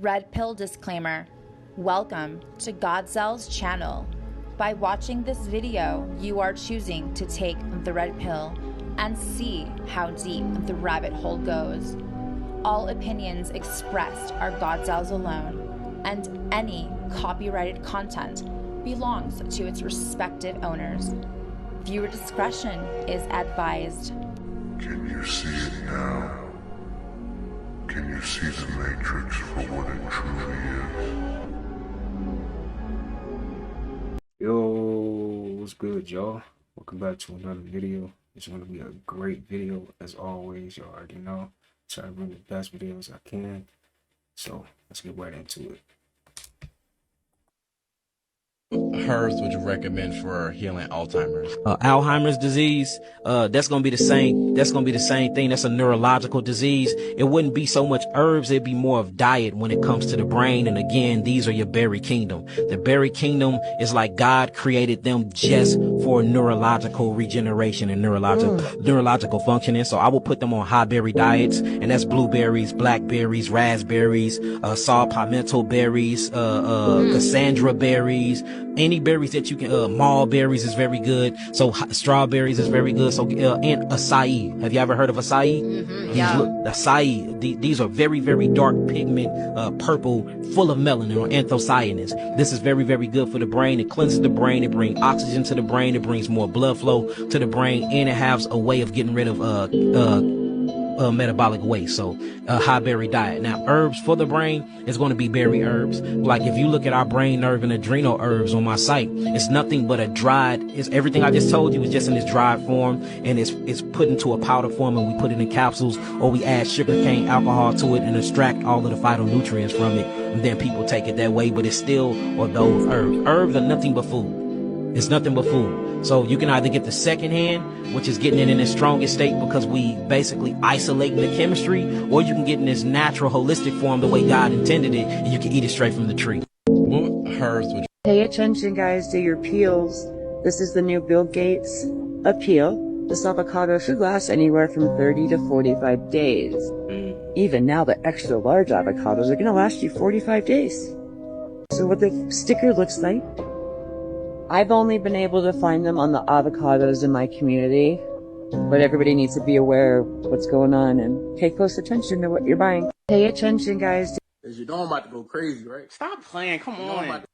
Red Pill disclaimer. Welcome to gawdzell's channel. By watching this video, you are choosing to take the red pill and see how deep the rabbit hole goes. All opinions expressed are gawdzell's alone, and any copyrighted content belongs to its respective owners. Viewer discretion is advised. Can you see it now? Can you see the Matrix for what it truly is? Yo, what's good, y'all? Welcome back to another video. It's going to be a great video, as always. Y'all already know. Try to bring the best videos I can. So, let's get right into it. Herbs would you recommend for healing Alzheimer's? Alzheimer's disease, that's gonna be the same thing. That's a neurological disease. It wouldn't be so much herbs, it'd be more of diet when it comes to the brain. And again, these are your berry kingdom. The berry kingdom is like God created them just for neurological regeneration and neurological functioning. So I will put them on high berry diets, and that's blueberries, blackberries, raspberries, saw palmetto berries, Cassandra berries, any berries that you can, mulberries is very good. So strawberries is very good. So, and acai. Have you ever heard of acai? Mm-hmm, yeah. Acai, these are very, very dark pigment, purple, full of melanin or anthocyanins. This is very, very good for the brain. It cleanses the brain. It brings oxygen to the brain. It brings more blood flow to the brain, and it has a way of getting rid of, metabolic waste. So high berry diet. Now herbs for the brain is going to be berry herbs. Like if you look at our brain nerve and adrenal herbs on my site, it's nothing but a dried, it's everything I just told you is just in this dried form, and it's put into a powder form, and we put it in capsules, or we add sugarcane alcohol to it and extract all of the phytonutrients from it, and then people take it that way. But it's still, or those herbs are nothing but food. It's nothing but food. So you can either get the second hand, which is getting it in its strongest state because we basically isolating the chemistry, or you can get in this natural holistic form the way God intended it, and you can eat it straight from the tree. What herbs would you... Pay attention, guys, to your peels. This is the new Bill Gates appeal. This avocado should last anywhere from 30 to 45 days. Even now, the extra large avocados are going to last you 45 days. So what the sticker looks like, I've only been able to find them on the avocados in my community, but everybody needs to be aware of what's going on and pay close attention to what you're buying. Pay attention, guys. Cause you know I'm about to go crazy, right? Stop playing, come on.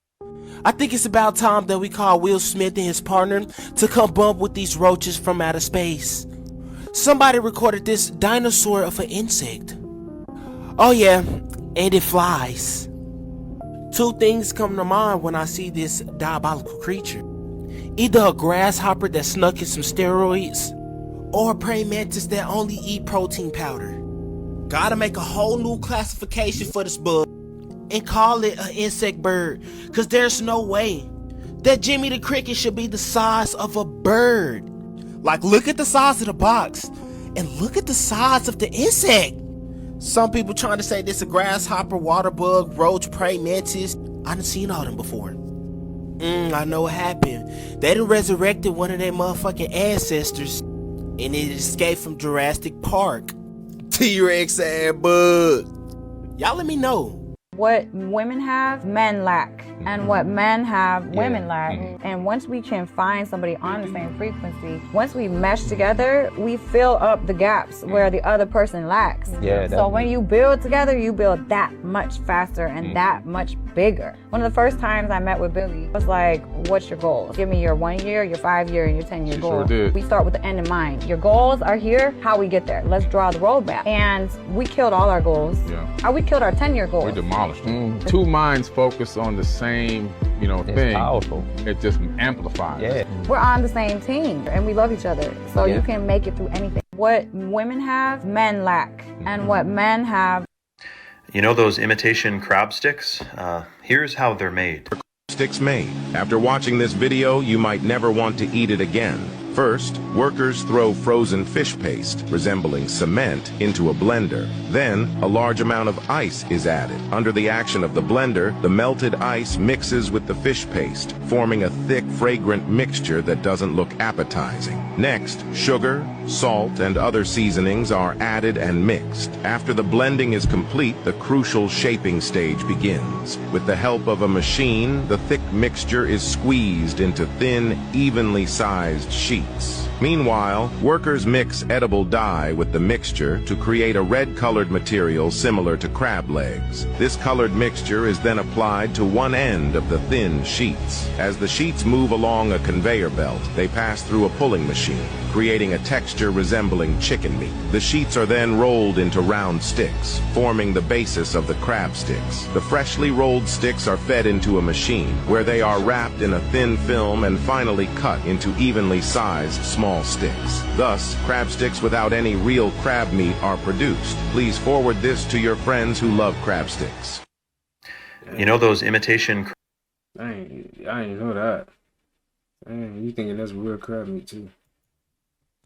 I think it's about time that we call Will Smith and his partner to come bump with these roaches from outer space. Somebody recorded this dinosaur of an insect. Oh yeah, and it flies. Two things come to mind when I see this diabolical creature. Either a grasshopper that snuck in some steroids, or a praying mantis that only eat protein powder. Gotta make a whole new classification for this bug and call it an insect bird, cause there's no way that Jimmy the Cricket should be the size of a bird. Like, look at the size of the box and look at the size of the insect. Some people trying to say this a grasshopper, water bug, roach, praying mantis. I done seen all them before. I know what happened. They done resurrected one of their motherfucking ancestors, and it escaped from Jurassic Park. T-Rex ass bug. Y'all let me know. What women have, men lack. And what men have, women lack. And once we can find somebody on the same frequency, once we mesh together, we fill up the gaps where the other person lacks. So when you build together, you build that much faster and that much bigger. One of the first times I met with Billy, I was like, what's your goals? Give me your 1 year, your 5 year, and your 10-year goals. We start with the end in mind. Your goals are here, how we get there. Let's draw the roadmap. And we killed all our goals. We killed our 10-year goals. We demolished them. Two minds focus on the same, thing. Powerful. It just amplifies. We're on the same team and we love each other. So you can make it through anything. What women have, men lack. And what men have. You know those imitation crab sticks? Here's how they're made. Sticks made. After watching this video, you might never want to eat it again. First, workers throw frozen fish paste, resembling cement, into a blender. Then, a large amount of ice is added. Under the action of the blender, the melted ice mixes with the fish paste, forming a thick, fragrant mixture that doesn't look appetizing. Next, sugar, salt, and other seasonings are added and mixed. After the blending is complete, the crucial shaping stage begins. With the help of a machine, the thick mixture is squeezed into thin, evenly sized sheets. Meanwhile, workers mix edible dye with the mixture to create a red-colored material similar to crab legs. This colored mixture is then applied to one end of the thin sheets. As the sheets move along a conveyor belt, they pass through a pulling machine, creating a texture resembling chicken meat. The sheets are then rolled into round sticks, forming the basis of the crab sticks. The freshly rolled sticks are fed into a machine, where they are wrapped in a thin film and finally cut into evenly sized small sticks. Thus, crab sticks without any real crab meat are produced. Please forward this to your friends who love crab sticks. You know those imitation... I ain't know that. Dang, you thinking that's real crab meat too.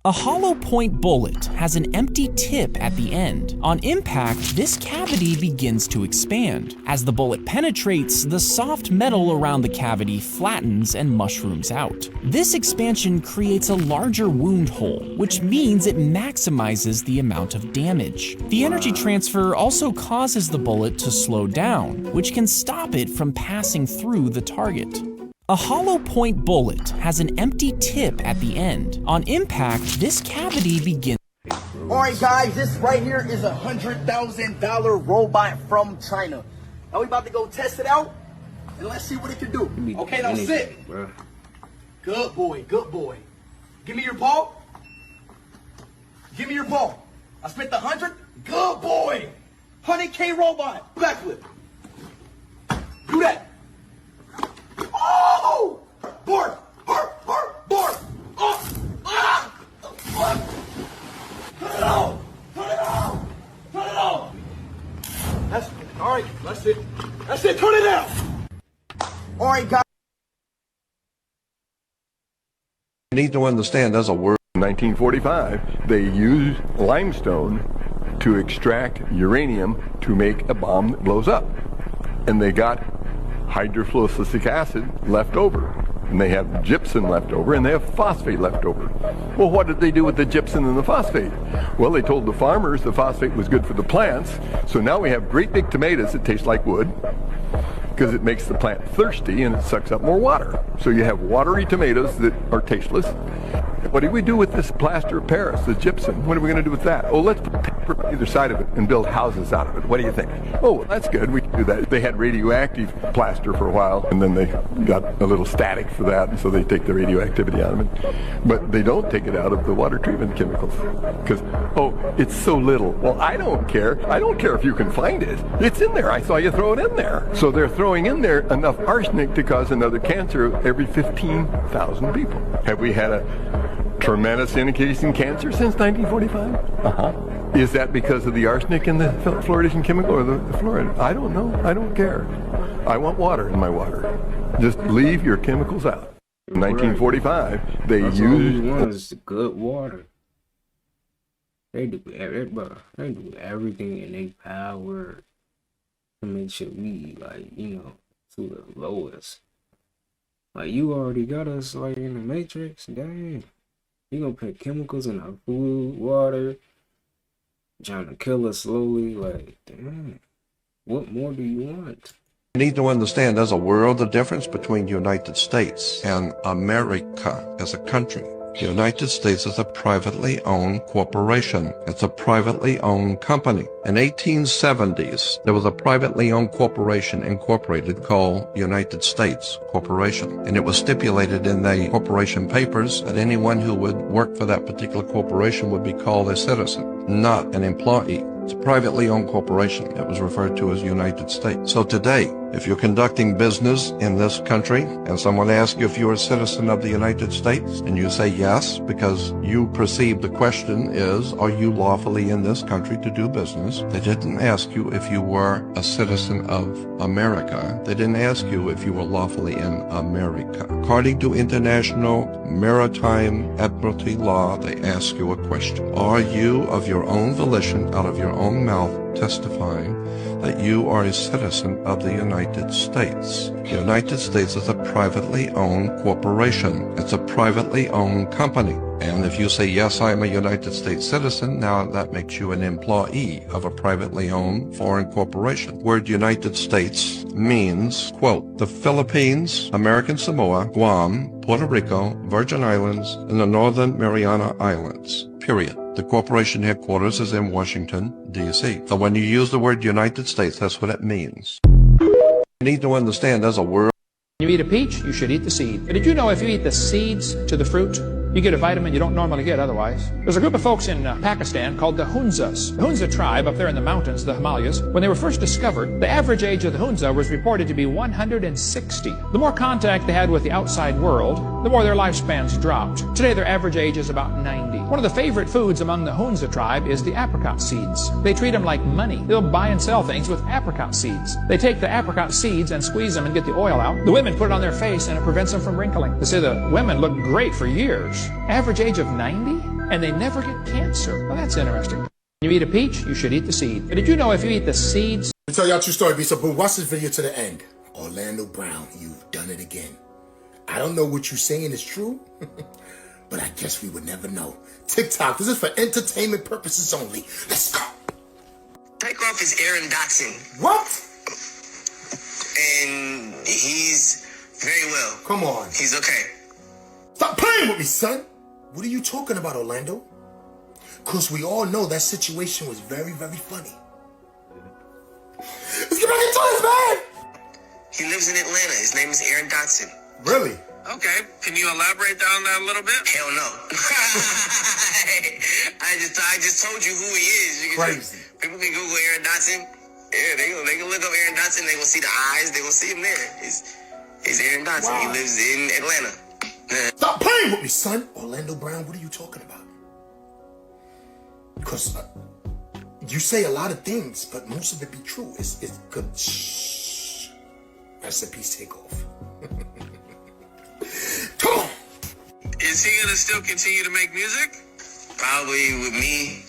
A hollow point bullet has an empty tip at the end. On impact, this cavity begins to expand. As the bullet penetrates, the soft metal around the cavity flattens and mushrooms out. This expansion creates a larger wound hole, which means it maximizes the amount of damage. The energy transfer also causes the bullet to slow down, which can stop it from passing through the target. A hollow point bullet has an empty tip at the end. On impact, this cavity begins. Alright guys, this right here is a $100,000 robot from China. Now we about to go test it out, and let's see what it can do. Okay, now sit. Bro. Good boy, good boy. Give me your ball. Give me your ball. I spent the 100. Good boy. 100K robot. Backflip. Do that. Oh! Board! Board! Board! Board! Oh! Ah! Turn it on! Turn it on! Turn it on! That's it. All right, that's it. That's it. Turn it down. All right, guys. You need to understand there's a word. In 1945, they used limestone to extract uranium to make a bomb that blows up. And they got hydrofluoric acid left over, and they have gypsum left over, and they have phosphate left over. Well, what did they do with the gypsum and the phosphate? Well, they told the farmers the phosphate was good for the plants, so now we have great big tomatoes that taste like wood, because it makes the plant thirsty and it sucks up more water. So you have watery tomatoes that are tasteless. What do we do with this plaster of Paris, the gypsum? What are we going to do with that? Oh, let's put paper on either side of it and build houses out of it. What do you think? Oh, well, that's good. We can do that. They had radioactive plaster for a while, and then they got a little static for that, and so they take the radioactivity out of it. But they don't take it out of the water treatment chemicals. Because, oh, it's so little. Well, I don't care. I don't care if you can find it. It's in there. I saw you throw it in there. So they're throwing in there enough arsenic to cause another cancer every 15,000 people. Have we had a tremendous increase in cancer since 1945? Is that because of the arsenic and the fluoridation chemical or the fluoride? I don't know. I don't care. I want water in my water. Just leave your chemicals out. In 1945, they used good water. They do everything in their power to make sure we, to the lowest. Like, you already got us, in the Matrix. Dang. You gonna put chemicals in our food, water, trying to kill us slowly. Damn. What more do you want? You need to understand there's a world of difference between the United States and America as a country. The United States is a privately owned corporation. It's a privately owned company. In 1870s, there was a privately owned corporation incorporated called United States Corporation. And it was stipulated in the corporation papers that anyone who would work for that particular corporation would be called a citizen, not an employee. It's a privately owned corporation. It was referred to as United States. So today, If you're conducting business in this country and someone asks you if you're a citizen of the United States and you say yes because you perceive the question is, are you lawfully in this country to do business? They didn't ask you if you were a citizen of America. They didn't ask you if you were lawfully in America. According to international maritime admiralty law, they ask you a question. Are you of your own volition, out of your own mouth, testifying that you are a citizen of the United States? The United States is a privately owned corporation. It's a privately owned company. And if you say, yes, I am a United States citizen, now that makes you an employee of a privately owned foreign corporation. Word United States means, quote, the Philippines, American Samoa, Guam, Puerto Rico, Virgin Islands, and the Northern Mariana Islands, period. The corporation headquarters is in Washington, D.C. So when you use the word United States, that's what it means. You need to understand there's a world. You eat a peach, you should eat the seed. But did you know if you eat the seeds to the fruit, you get a vitamin you don't normally get otherwise? There's a group of folks in Pakistan called the Hunzas. The Hunza tribe up there in the mountains, the Himalayas, when they were first discovered, the average age of the Hunza was reported to be 160. The more contact they had with the outside world, the more their lifespans dropped. Today their average age is about 90. One of the favorite foods among the Hunza tribe is the apricot seeds. They treat them like money. They'll buy and sell things with apricot seeds. They take the apricot seeds and squeeze them and get the oil out. The women put it on their face and it prevents them from wrinkling. They say the women look great for years. Average age of 90, and they never get cancer. Well, that's interesting. When you eat a peach, you should eat the seed. But did you know if you eat the seeds... Let me tell y'all a true story, B. So, boo, watch this video to the end. Orlando Brown, you've done it again. I don't know what you're saying is true, but I guess we would never know. TikTok, this is for entertainment purposes only. Let's go. Takeoff is Aaron Dotson. What? And he's very well. Come on. He's okay. Stop playing with me, son. What are you talking about, Orlando? Because we all know that situation was very, very funny. Let's get back into this, man! He lives in Atlanta. His name is Aaron Dotson. Really? Okay. Can you elaborate on that a little bit? Hell no. I just told you who he is. Crazy. People can Google Aaron Dotson. Yeah, they can look up Aaron Dotson. They gonna see the eyes. They gonna see him there. He's Aaron Dotson. Wow. He lives in Atlanta. Stop playing with me, son. Orlando Brown, what are you talking about? Because you say a lot of things, but most of it be true. It's good. Shh. Recipes take off. Come on. Is he gonna still continue to make music? Probably with me,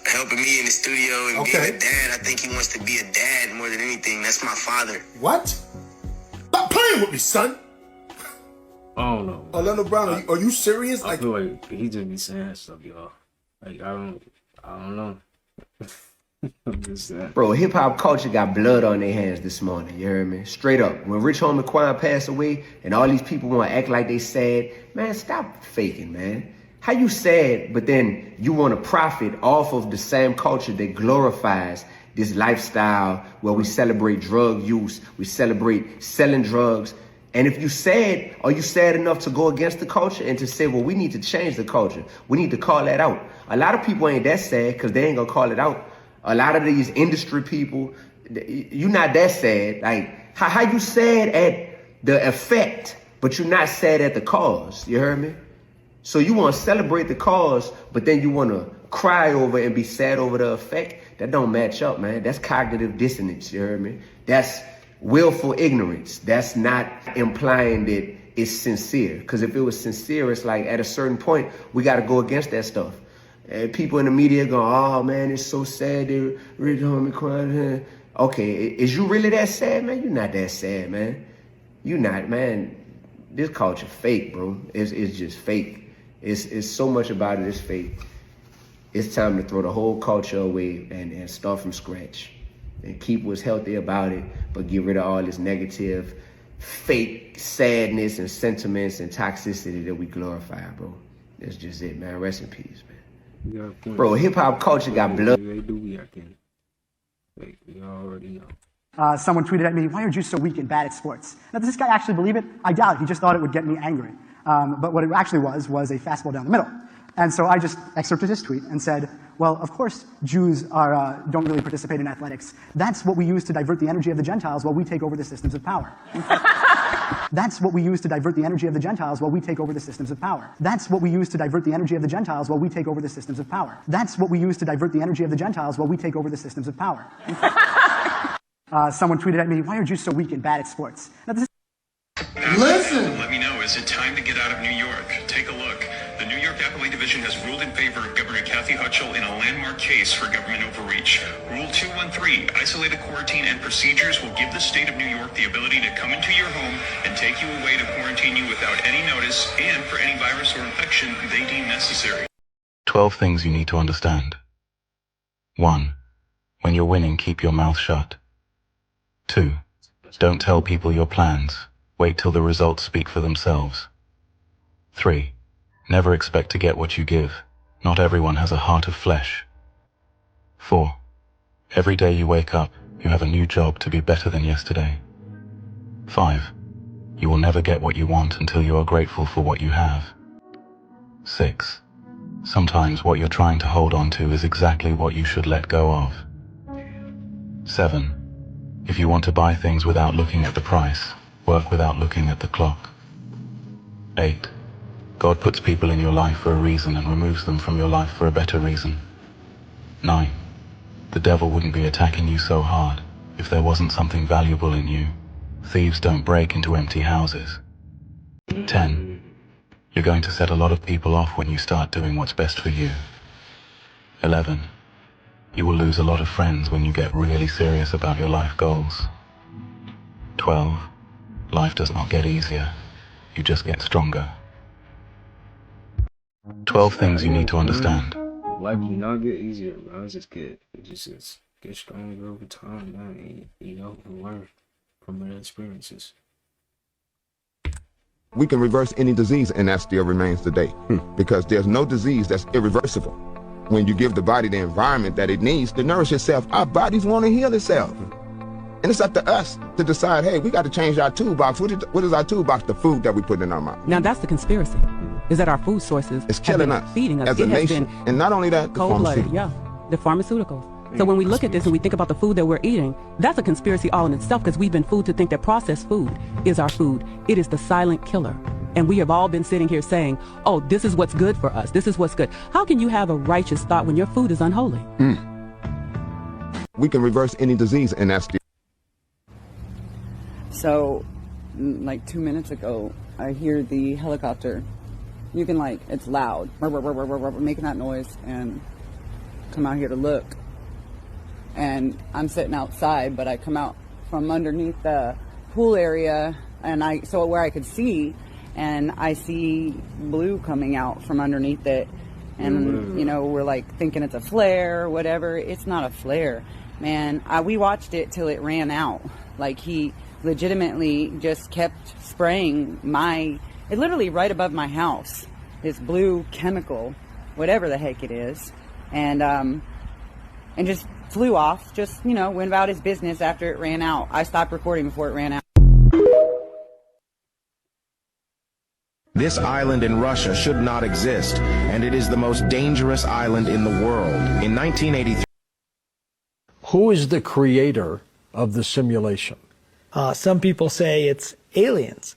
helping me in the studio and being a dad. I think he wants to be a dad more than anything. That's my father. What? Stop playing with me, son. I don't know. Orlando Brown, are you serious? I feel like he just be saying stuff, y'all. Like I don't know. I'm just saying. Bro, hip hop culture got blood on their hands this morning. You heard me? Straight up. When Rich Homie Quan passed away, and all these people want to act like they sad, man, stop faking, man. How you sad, but then you want to profit off of the same culture that glorifies this lifestyle where we celebrate drug use, we celebrate selling drugs. And if you sad, are you sad enough to go against the culture and to say, well, we need to change the culture. We need to call that out. A lot of people ain't that sad because they ain't gonna call it out. A lot of these industry people, you're not that sad. Like, how you sad at the effect, but you're not sad at the cause. You heard me? So you want to celebrate the cause, but then you want to cry over and be sad over the effect. That don't match up, man. That's cognitive dissonance. You heard me? That's willful ignorance. That's not implying that it's sincere. Because if it was sincere, it's like at a certain point, we got to go against that stuff. And people in the media go, oh man, it's so sad that Rich Homie crying. Okay, is you really that sad, man? You're not that sad, man. You not, man. This culture fake, bro. It's just fake. It's so much about it is fake. It's time to throw the whole culture away and start from scratch. And keep what's healthy about it, but get rid of all this negative, fake sadness and sentiments and toxicity that we glorify, bro. That's just it, man. Rest in peace, man. Bro, hip-hop culture got blood. They do we like, we already know. Someone tweeted at me, why are you so weak and bad at sports? Now, does this guy actually believe it? I doubt it. He just thought it would get me angry. But what it actually was a fastball down the middle. And so I just excerpted his tweet and said, well, of course Jews don't really participate in athletics. That's what we use to divert the energy of the Gentiles while we take over the systems of power. That's what we use to divert the energy of the Gentiles while we take over the systems of power. That's what we use to divert the energy of the Gentiles while we take over the systems of power. That's what we use to divert the energy of the Gentiles while we take over the systems of power. Someone tweeted at me, why are Jews so weak and bad at sports? Now, this Listen! Let me know, is it time to get out of New York? Take a look. The New York Appellate Division has ruled in favor of Governor Kathy Hochul in a landmark case for government overreach. Rule 213, isolated quarantine and procedures will give the state of New York the ability to come into your home and take you away to quarantine you without any notice and for any virus or infection they deem necessary. 12 things you need to understand. 1. When you're winning, keep your mouth shut. 2. Don't tell people your plans. Wait till the results speak for themselves. 3. Never expect to get what you give. Not everyone has a heart of flesh. 4. Every day you wake up, you have a new job to be better than yesterday. 5. You will never get what you want until you are grateful for what you have. 6. Sometimes what you're trying to hold on to is exactly what you should let go of. 7. If you want to buy things without looking at the price, work without looking at the clock. 8. God puts people in your life for a reason and removes them from your life for a better reason. 9. The devil wouldn't be attacking you so hard if there wasn't something valuable in you. Thieves don't break into empty houses. 10. You're going to set a lot of people off when you start doing what's best for you. 11. You will lose a lot of friends when you get really serious about your life goals. 12. Life does not get easier. You just get stronger. 12 things you need to understand. Life do not get easier, bro. It's just get stronger over time, man. And learn from their experiences. We can reverse any disease, and that still remains today. Because there's no disease that's irreversible. When you give the body the environment that it needs to nourish itself, our bodies want to heal itself. And it's up to us to decide, hey, we got to change our toolbox. What is our toolbox? The food that we put in our mouth. Now that's the conspiracy, is that our food sources it's killing us, feeding us. As a nation. And not only that, the pharmaceuticals. Yeah, the pharmaceuticals. So when we look at this and we think about the food that we're eating, that's a conspiracy all in itself, because we've been fooled to think that processed food is our food. It is the silent killer. And we have all been sitting here saying, oh, this is what's good for us. This is what's good. How can you have a righteous thought when your food is unholy? We can reverse any disease, and that's the... So, like 2 minutes ago, I hear the helicopter. You can it's loud, making that noise, and come out here to look. And I'm sitting outside, but I come out from underneath the pool area, and where I could see, and I see blue coming out from underneath it. And, we're thinking it's a flare or whatever. It's not a flare, man. We watched it till it ran out. He legitimately just kept spraying it literally right above my house, this blue chemical, whatever the heck it is, and just flew off, went about his business after it ran out. I stopped recording before it ran out. This island in Russia should not exist, and it is the most dangerous island in the world. In 1983... Who is the creator of the simulation? Some people say it's aliens.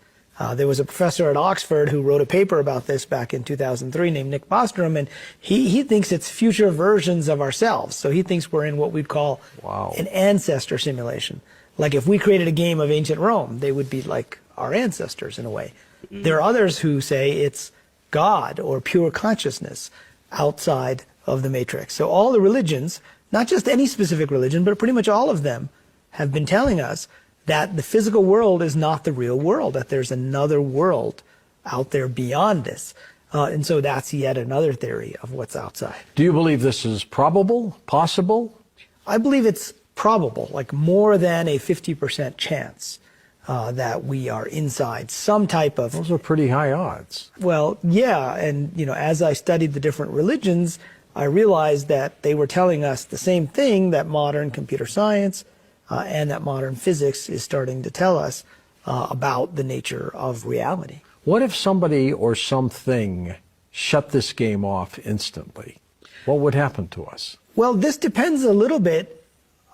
There was a professor at Oxford who wrote a paper about this back in 2003 named Nick Bostrom, and he thinks it's future versions of ourselves. So he thinks we're in what we'd call an ancestor simulation. Like if we created a game of ancient Rome, they would be like our ancestors in a way. There are others who say it's God or pure consciousness outside of the matrix. So all the religions, not just any specific religion, but pretty much all of them, have been telling us that the physical world is not the real world, that there's another world out there beyond this. And so that's yet another theory of what's outside. Do you believe this is probable, possible? I believe it's probable, more than a 50% chance that we are inside some type of... Those are pretty high odds. Well, yeah, and as I studied the different religions, I realized that they were telling us the same thing that modern computer science and that modern physics is starting to tell us about the nature of reality. What if somebody or something shut this game off instantly, what would happen to us? Well, this depends a little bit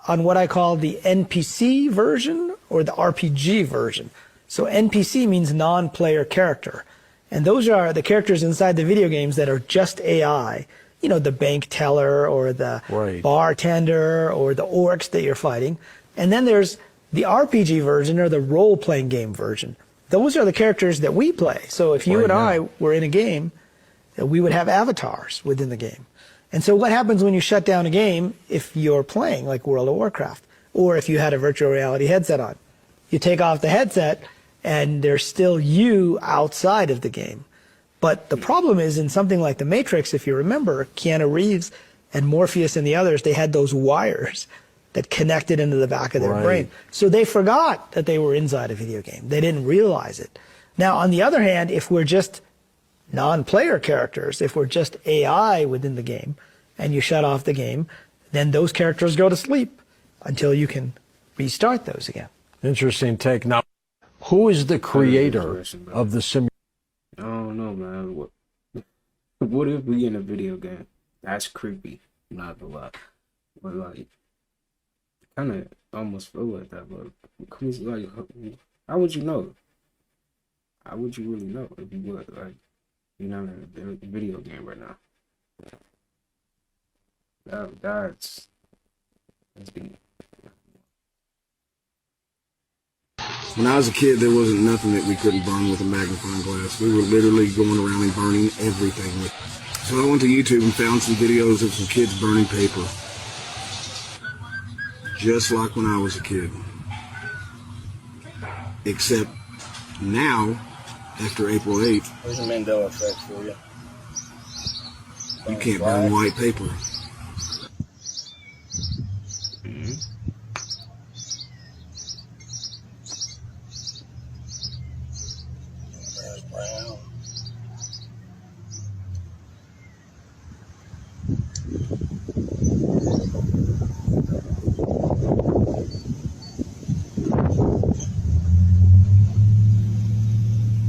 on what I call the NPC version or the RPG version. So NPC means non-player character. And those are the characters inside the video games that are just AI. You know, the bank teller or the bartender or the orcs that you're fighting. And then there's the RPG version or the role-playing game version. Those are the characters that we play. So if you and I were in a game, we would have avatars within the game. And so what happens when you shut down a game if you're playing like World of Warcraft or if you had a virtual reality headset on? You take off the headset and there's still you outside of the game. But the problem is in something like The Matrix, if you remember, Keanu Reeves and Morpheus and the others, they had those wires that connected into the back of their brain. So they forgot that they were inside a video game. They didn't realize it. Now, on the other hand, if we're just non-player characters, if we're just AI within the game and you shut off the game, then those characters go to sleep until you can restart those again. Interesting take. Now, who is the creator of the simulation? I don't know, man. What if we in a video game? That's creepy. Not gonna lie. But like, kind of almost feel like that. But like, how would you know? How would you really know if you would like? You're not in a video game right now. That's deep. When I was a kid, there wasn't nothing that we couldn't burn with a magnifying glass. We were literally going around and burning everything. So I went to YouTube and found some videos of some kids burning paper. Just like when I was a kid. Except now, after April 8th, there's a Mandela effect for you. You can't burn white paper. There's brown.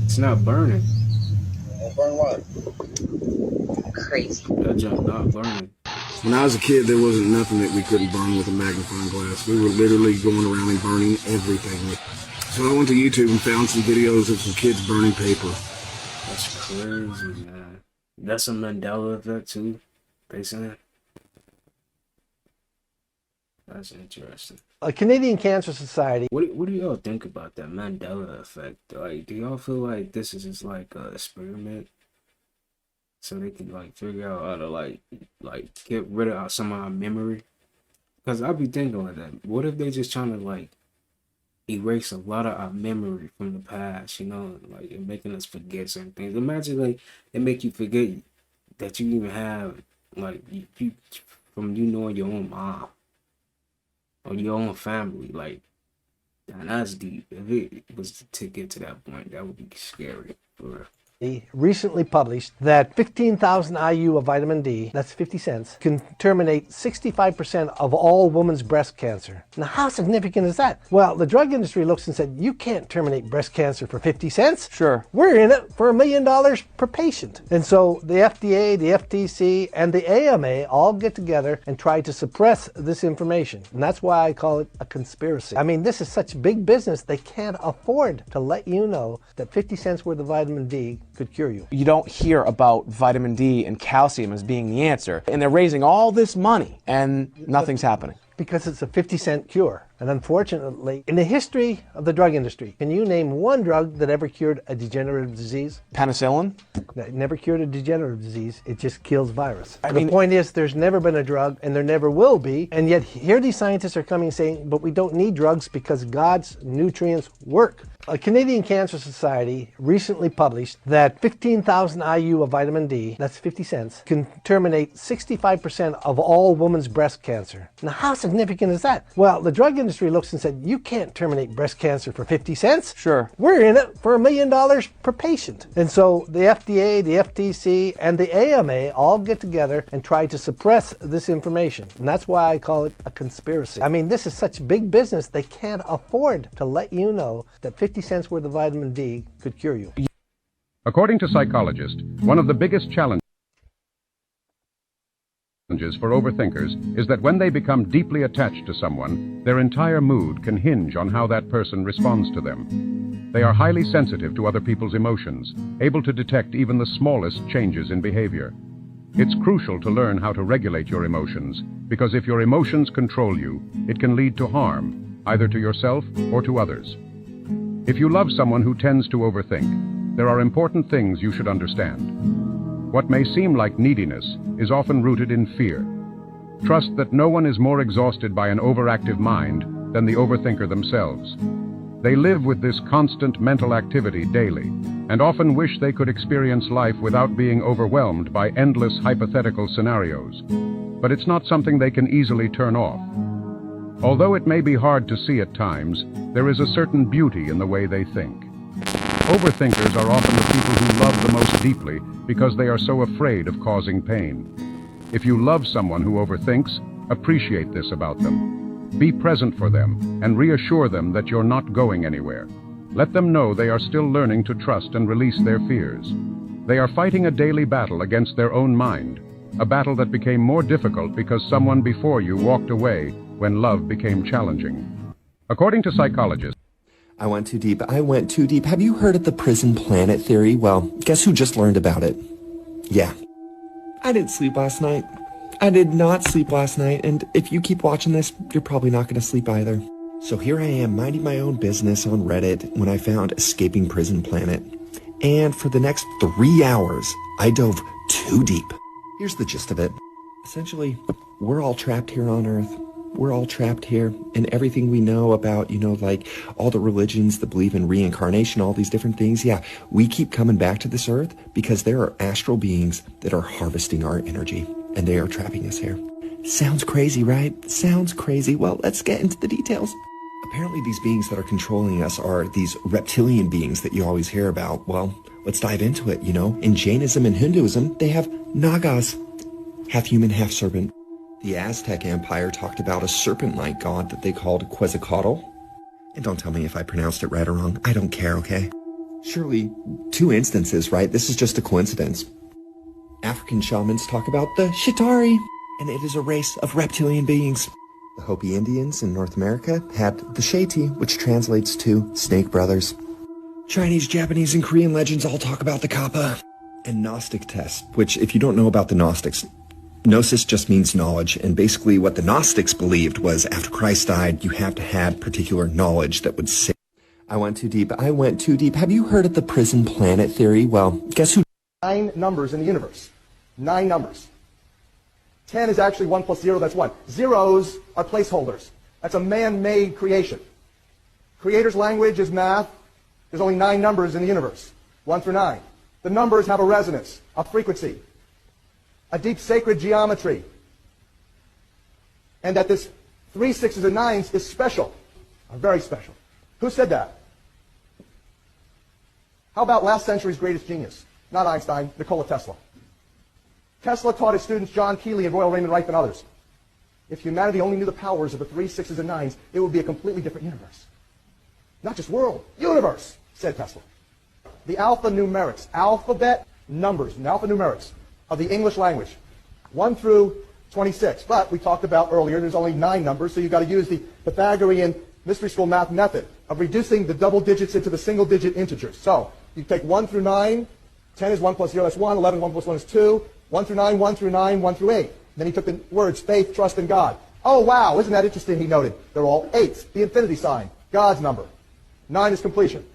It's not burning. Won't burn what? Crazy. That junk not burning. When I was a kid, there wasn't nothing that we couldn't burn with a magnifying glass. We were literally going around and burning everything. So I went to YouTube and found some videos of some kids burning paper. That's crazy, man. That's a Mandela effect too, they saying? That's interesting. A Canadian Cancer Society. What do y'all think about that Mandela effect? Like, do y'all feel like this is just like an experiment? So they can like figure out how to like get rid of some of our memory? Because I be thinking like that. What if they just trying to like erase a lot of our memory from the past, you know, like and making us forget certain things. Imagine like they make you forget that you even have like you from you knowing your own mom or your own family. Like, that's deep. If it was to get to that point, that would be scary for real. Recently published that 15,000 IU of vitamin D, that's 50 cents, can terminate 65% of all women's breast cancer. Now, how significant is that? Well, the drug industry looks and said, you can't terminate breast cancer for 50 cents. Sure. We're in it for $1 million per patient. And so the FDA, the FTC, and the AMA all get together and try to suppress this information. And that's why I call it a conspiracy. I mean, this is such big business, they can't afford to let you know that 50 cents worth of vitamin D could cure you. You don't hear about vitamin D and calcium as being the answer. And they're raising all this money and nothing's happening. Because it's a 50-cent cure. And unfortunately, in the history of the drug industry, can you name one drug that ever cured a degenerative disease? Penicillin? That never cured a degenerative disease. It just kills virus. The point is, there's never been a drug, and there never will be. And yet, here these scientists are coming saying, but we don't need drugs because God's nutrients work. A Canadian Cancer Society recently published that 15,000 IU of vitamin D, that's 50 cents, can terminate 65% of all women's breast cancer. Now, how significant is that? Well, the drug industry looks and said, you can't terminate breast cancer for 50 cents. Sure. We're in it for $1 million per patient. And so the FDA, the FTC, and the AMA all get together and try to suppress this information. And that's why I call it a conspiracy. I mean, this is such big business, they can't afford to let you know that 50 cents worth of vitamin D could cure you. According to psychologists, one of the biggest challenges for overthinkers is that when they become deeply attached to someone, their entire mood can hinge on how that person responds to them. They are highly sensitive to other people's emotions, able to detect even the smallest changes in behavior. It's crucial to learn how to regulate your emotions, because if your emotions control you, it can lead to harm, either to yourself or to others. If you love someone who tends to overthink, there are important things you should understand. What may seem like neediness is often rooted in fear. Trust that no one is more exhausted by an overactive mind than the overthinker themselves. They live with this constant mental activity daily, and often wish they could experience life without being overwhelmed by endless hypothetical scenarios. But it's not something they can easily turn off. Although it may be hard to see at times, there is a certain beauty in the way they think. Overthinkers are often the people who love the most deeply because they are so afraid of causing pain. If you love someone who overthinks, appreciate this about them. Be present for them and reassure them that you're not going anywhere. Let them know they are still learning to trust and release their fears. They are fighting a daily battle against their own mind, a battle that became more difficult because someone before you walked away when love became challenging. According to psychologists, I went too deep. Have you heard of the prison planet theory? Well, guess who just learned about it? Yeah. I didn't sleep last night. I did not sleep last night, and if you keep watching this, you're probably not going to sleep either. So here I am, minding my own business on Reddit when I found Escaping Prison Planet. And for the next 3 hours, I dove too deep. Here's the gist of it. Essentially, we're all trapped here on Earth. We're all trapped here, and everything we know about, like all the religions that believe in reincarnation, all these different things, yeah, we keep coming back to this earth because there are astral beings that are harvesting our energy, and they are trapping us here. Sounds crazy, right? Sounds crazy. Well, let's get into the details. Apparently these beings that are controlling us are these reptilian beings that you always hear about. Well, let's dive into it, In Jainism and Hinduism, they have Nagas, half human, half serpent. The Aztec Empire talked about a serpent-like god that they called Quetzalcoatl. And don't tell me if I pronounced it right or wrong. I don't care, okay? Surely 2 instances, right? This is just a coincidence. African shamans talk about the Shitari, and it is a race of reptilian beings. The Hopi Indians in North America had the Sheti, which translates to snake brothers. Chinese, Japanese, and Korean legends all talk about the Kappa. And Gnostic tests, which if you don't know about the Gnostics, Gnosis just means knowledge, and basically what the Gnostics believed was after Christ died, you have to have particular knowledge that would save. I went too deep. Have you heard of the prison planet theory? Well, guess who? 9 numbers in the universe. 9 numbers. 10 is actually 1 plus 0, that's 1. Zeros are placeholders. That's a man-made creation. Creator's language is math. There's only 9 numbers in the universe. 1 through 9. The numbers have a resonance, a frequency, a deep sacred geometry. And that this 3 6s and 9s is special, very special. Who said that? How about last century's greatest genius? Not Einstein, Nikola Tesla. Tesla taught his students John Keeley and Royal Raymond Rife and others. If humanity only knew the powers of the 3 6s and 9s, it would be a completely different universe. Not just world, universe, said Tesla. The alphanumerics, alphabet numbers, and alphanumerics of the English language, 1 through 26. But we talked about earlier, there's only 9 numbers, so you've got to use the Pythagorean mystery school math method of reducing the double digits into the single digit integers. So you take 1 through 9, 10 is 1 plus 0, that's 1, 11, 1 plus 1 is 2, 1 through 9, 1 through 9, 1 through 8. Then he took the words faith, trust, and God. Oh, wow, isn't that interesting, he noted. They're all 8s, the infinity sign, God's number. 9 is completion.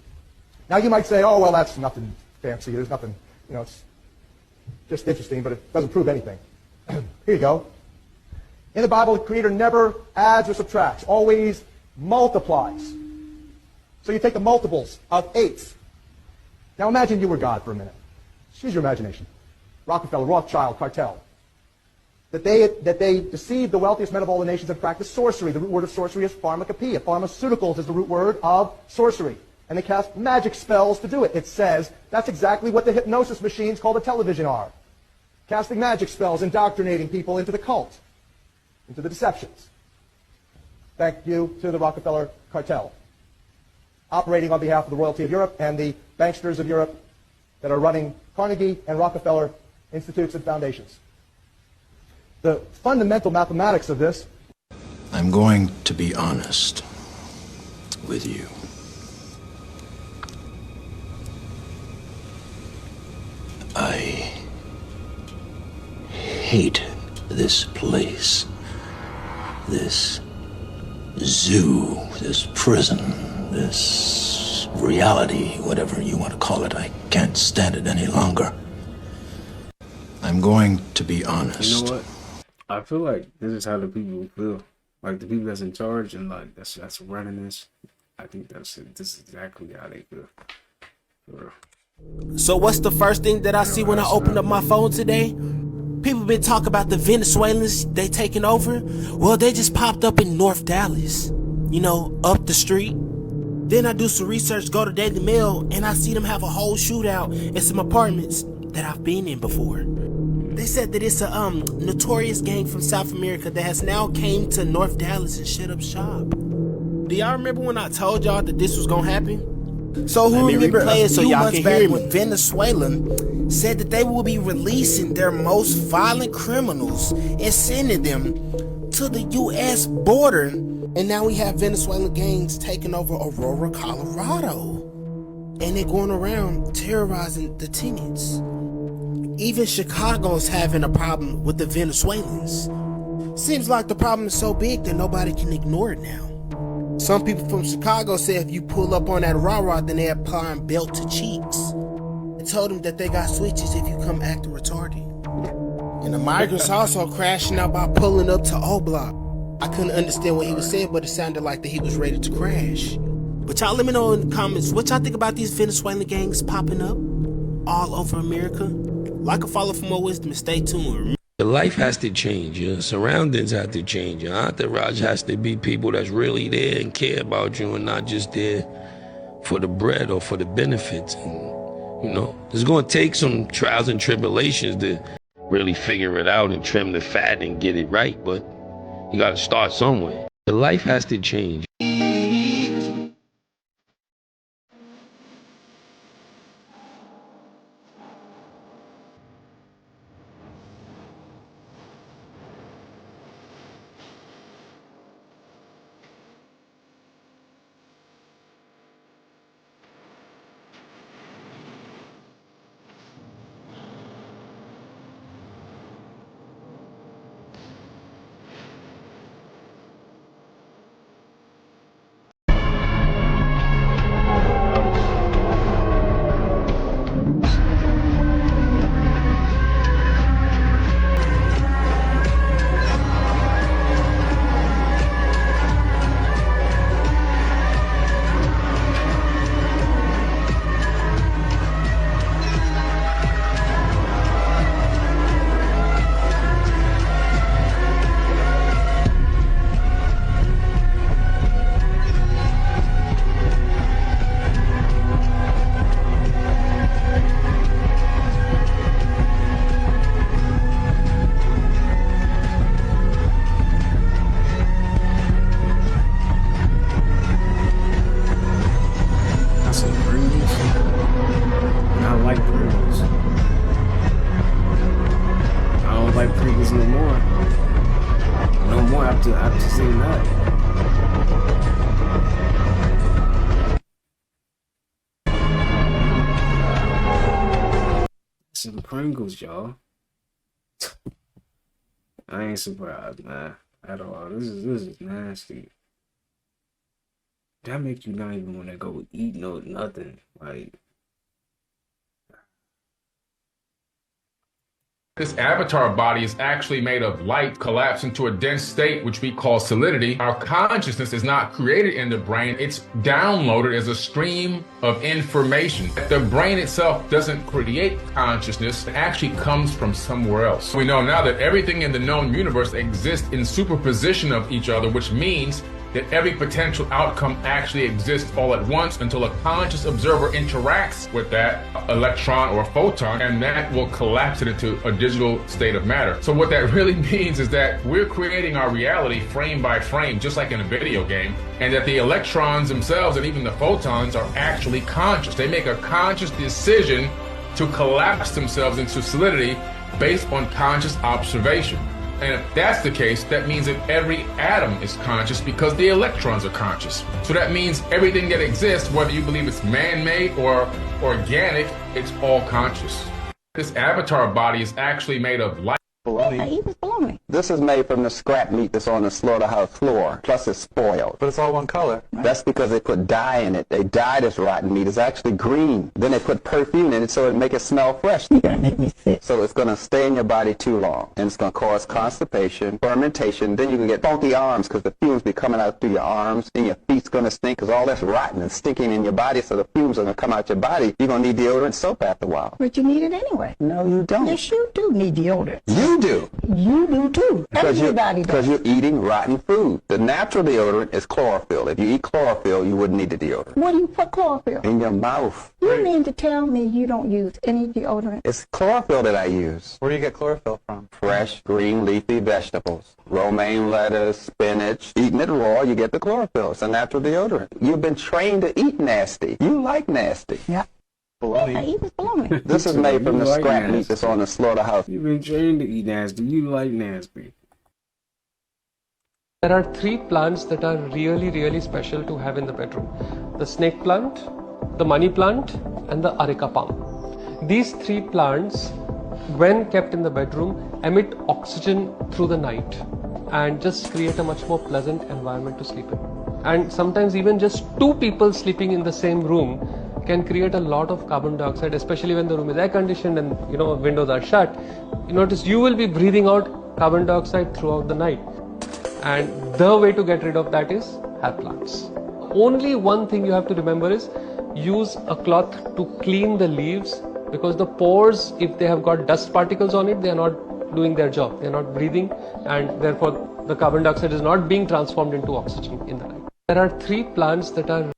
Now you might say, oh, well, that's nothing fancy, there's nothing, it's just interesting, but it doesn't prove anything. Here you go. In the Bible, the Creator never adds or subtracts, always multiplies. So you take the multiples of 8s. Now imagine you were God for a minute. Just use your imagination. Rockefeller, Rothschild, cartel. That they deceived the wealthiest men of all the nations and practiced sorcery. The root word of sorcery is pharmacopoeia. Pharmaceuticals is the root word of sorcery. And they cast magic spells to do it. It says that's exactly what the hypnosis machines called a television are. Casting magic spells, indoctrinating people into the cult, into the deceptions. Thank you to the Rockefeller cartel. Operating on behalf of the royalty of Europe and the banksters of Europe that are running Carnegie and Rockefeller institutes and foundations. The fundamental mathematics of this. I'm going to be honest with you. I hate this place, this zoo, this prison, this reality, whatever you want to call it. I can't stand it any longer. I'm going to be honest. You know what? I feel like this is how the people feel. Like the people that's in charge and like that's running this. I think that's it. This is exactly how they feel. For real. So what's the first thing that I see when I open up my phone today? People been talking about the Venezuelans, they taking over. Well, they just popped up in North Dallas, you know, up the street. Then I do some research, go to Daily Mail, and I see them have a whole shootout at some apartments that I've been in before. They said that it's a notorious gang from South America that has now came to North Dallas and shut up shop. Do y'all remember when I told y'all that this was gonna happen? So who remember a few months back when Venezuela said that they will be releasing their most violent criminals and sending them to the U.S. border, and now we have Venezuelan gangs taking over Aurora, Colorado, and they're going around terrorizing the tenants. Even Chicago's having a problem with the Venezuelans. Seems like the problem is so big that nobody can ignore it now. Some people from Chicago say if you pull up on that rah-rah, then they're applying belt to cheeks. I told them that they got switches if you come acting retarded. And the migrants also crashing out by pulling up to O Block. I couldn't understand what he was saying, but it sounded like that he was ready to crash. But y'all let me know in the comments what y'all think about these Venezuelan gangs popping up all over America. Like and follow for more wisdom and stay tuned. Your life has to change. Your surroundings have to change. Your entourage has to be people that's really there and care about you and not just there for the bread or for the benefits. And, you know, it's going to take some trials and tribulations to really figure it out and trim the fat and get it right, but you got to start somewhere. Your life has to change. I've seen that. Some Pringles, y'all. I ain't surprised, man, at all. This is nasty. That make you not even want to go eat nothing. Like, this avatar body is actually made of light collapsed into a dense state, which we call solidity. Our consciousness is not created in the brain. It's downloaded as a stream of information. The brain itself doesn't create consciousness. It actually comes from somewhere else. We know now that everything in the known universe exists in superposition of each other, which means that every potential outcome actually exists all at once until a conscious observer interacts with that electron or photon, and that will collapse it into a digital state of matter. So what that really means is that we're creating our reality frame by frame, just like in a video game, and that the electrons themselves and even the photons are actually conscious. They make a conscious decision to collapse themselves into solidity based on conscious observation. And if that's the case, that means that every atom is conscious because the electrons are conscious. So that means everything that exists, whether you believe it's man-made or organic, it's all conscious. This avatar body is actually made of light. This is made from the scrap meat that's on the slaughterhouse floor, plus it's spoiled. But it's all one color. That's because they put dye in it. They dye this rotten meat. It's actually green. Then they put perfume in it so it make it smell fresh. You gotta make me sick. So it's gonna stay in your body too long, and it's gonna cause constipation, fermentation. Then you can get funky arms because the fumes be coming out through your arms, and your feet's gonna stink because all that's rotten and stinking in your body. So the fumes are gonna come out your body. You're gonna need deodorant soap after a while. But you need it anyway. No, you don't. Yes, you do need deodorant. You do. You do too. Everybody does. Because you're eating rotten food. The natural deodorant is chlorophyll. If you eat chlorophyll, you wouldn't need the deodorant. What do you put chlorophyll? In your mouth. You mean to tell me you don't use any deodorant? It's chlorophyll that I use. Where do you get chlorophyll from? Fresh, green, leafy vegetables. Romaine lettuce, spinach. Eating it raw, you get the chlorophyll. It's a natural deodorant. You've been trained to eat nasty. You like nasty. Yeah. Bologna. This is made from the scrap meat that's on the slaughterhouse. You've been trained to eat nasty. You like nasty. There are 3 plants that are really, really special to have in the bedroom. The snake plant, the money plant, and the areca palm. These 3 plants, when kept in the bedroom, emit oxygen through the night and just create a much more pleasant environment to sleep in. And sometimes even just 2 people sleeping in the same room can create a lot of carbon dioxide, especially when the room is air conditioned and windows are shut. You notice you will be breathing out carbon dioxide throughout the night. And the way to get rid of that is have plants. Only one thing you have to remember is use a cloth to clean the leaves, because the pores, if they have got dust particles on it, they are not doing their job. They are not breathing, and therefore the carbon dioxide is not being transformed into oxygen in the night. There are 3 plants that are...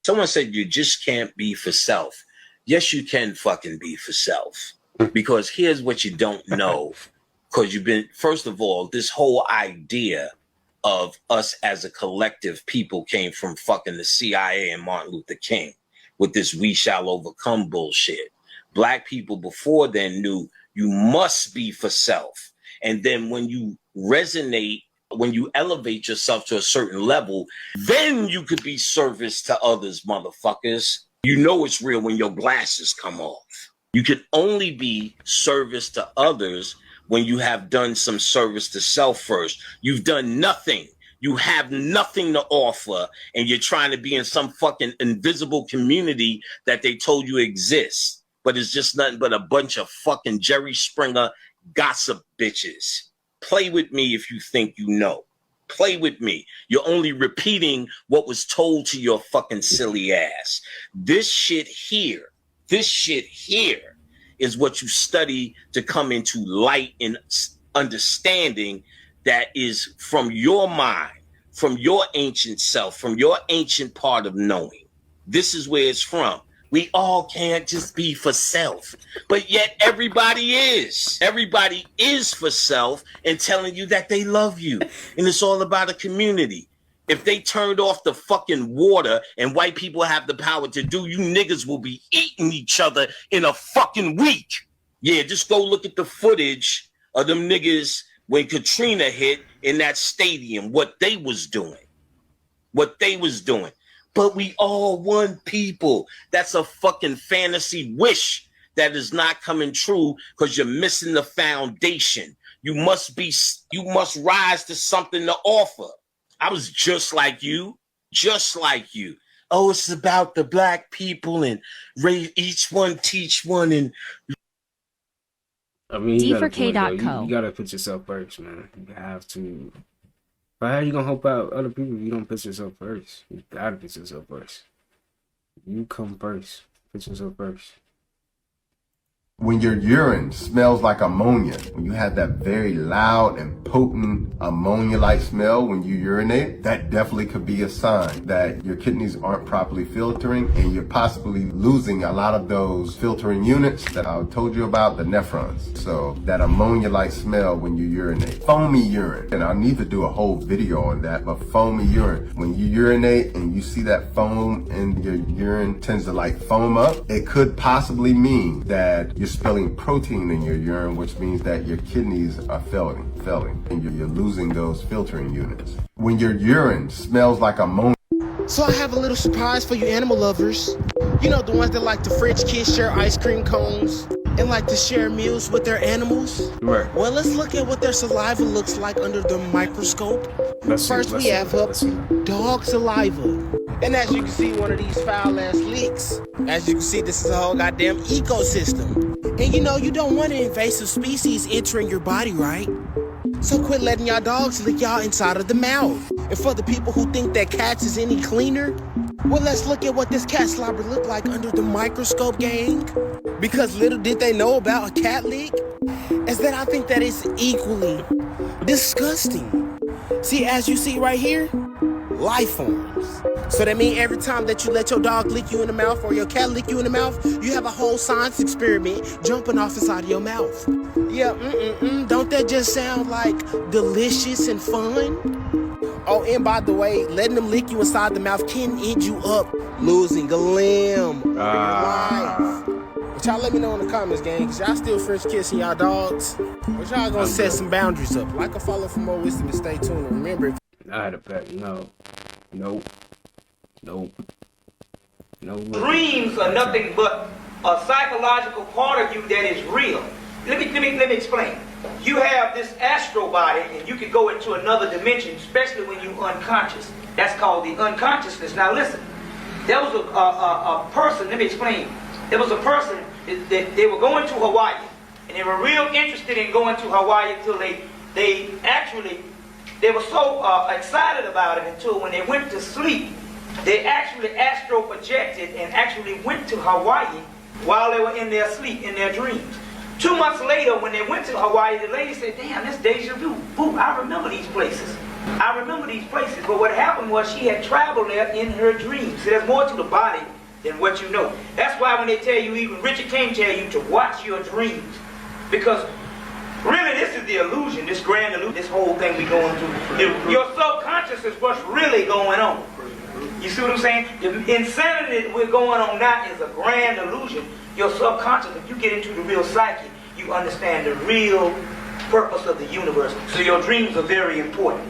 Someone said you just can't be for self. Yes, you can fucking be for self. Because here's what you don't know. Because you've been, first of all, this whole idea of us as a collective people came from fucking the CIA and Martin Luther King with this "we shall overcome" bullshit. Black people before then knew you must be for self. And then when you resonate, when you elevate yourself to a certain level, then you could be service to others, motherfuckers. You know it's real when your glasses come off. You can only be service to others when you have done some service to self first. You've done nothing. You have nothing to offer, and you're trying to be in some fucking invisible community that they told you exists. But it's just nothing but a bunch of fucking Jerry Springer gossip bitches. Play with me if you think you know. Play with me. You're only repeating what was told to your fucking silly ass. This shit here is what you study to come into light and understanding that is from your mind, from your ancient self, from your ancient part of knowing. This is where it's from. We all can't just be for self, but yet everybody is. Everybody is for self and telling you that they love you. And it's all about a community. If they turned off the fucking water and white people have the power to do, you niggas will be eating each other in a fucking week. Yeah, just go look at the footage of them niggas when Katrina hit in that stadium, what they was doing. But we all one people. That's a fucking fantasy wish that is not coming true because you're missing the foundation. You must rise to something to offer. I was just like you. Oh, it's about the black people and each one teach one. And I mean, you gotta put yourself first, man. You have to. But how you gonna help out other people if you don't put yourself first? You gotta put yourself first. You come first. Put yourself first. When your urine smells like ammonia, when you have that very loud and potent ammonia-like smell when you urinate, that definitely could be a sign that your kidneys aren't properly filtering and you're possibly losing a lot of those filtering units that I told you about, the nephrons. So that ammonia-like smell when you urinate. Foamy urine, and I need to do a whole video on that, but foamy urine. When you urinate and you see that foam in your urine tends to like foam up, it could possibly mean that you're spilling protein in your urine, which means that your kidneys are failing, and you're losing those filtering units. When your urine smells like ammonia. So I have a little surprise for you animal lovers. You know, the ones that like to French kiss, share ice cream cones, and like to share meals with their animals. Right. Well, let's look at what their saliva looks like under the microscope. First, we have dog saliva. And as you can see, one of these foul-ass leaks. As you can see, this is a whole goddamn ecosystem. And you know, you don't want an invasive species entering your body, right? So quit letting y'all dogs lick y'all inside of the mouth. And for the people who think that cats is any cleaner, well, let's look at what this cat slobber looked like under the microscope, gang. Because little did they know about a cat lick, is that I think that it's equally disgusting. See, as you see right here, life forms. So that means every time that you let your dog lick you in the mouth or your cat lick you in the mouth, you have a whole science experiment jumping off inside of your mouth. Yeah, don't that just sound like delicious and fun? Oh, and by the way, letting them lick you inside the mouth can end you up losing a limb for your life. But y'all let me know in the comments, gang, because y'all still French kissing y'all dogs. But y'all gonna set some boundaries up. Like and follow for more wisdom and stay tuned. And remember, I had a bet. No. Nope. Dreams are nothing but a psychological part of you that is real. Let me explain. You have this astral body, and you can go into another dimension, especially when you're unconscious. That's called the unconsciousness. Now listen, there was a person. Let me explain. There was a person that they were going to Hawaii, and they were real interested in going to Hawaii until they were so excited about it until when they went to sleep, they actually astral projected and actually went to Hawaii while they were in their sleep, in their dreams. 2 months later, when they went to Hawaii, the lady said, damn, that's deja vu. Boom, I remember these places. But what happened was she had traveled there in her dreams. So there's more to the body than what you know. That's why when they tell you, even Richard King tell you to watch your dreams. Because really, this is the illusion, this grand illusion, this whole thing we going through. Your subconscious is what's really going on. You see what I'm saying? The insanity that we're going on now is a grand illusion. Your subconscious, if you get into the real psyche, you understand the real purpose of the universe. So your dreams are very important.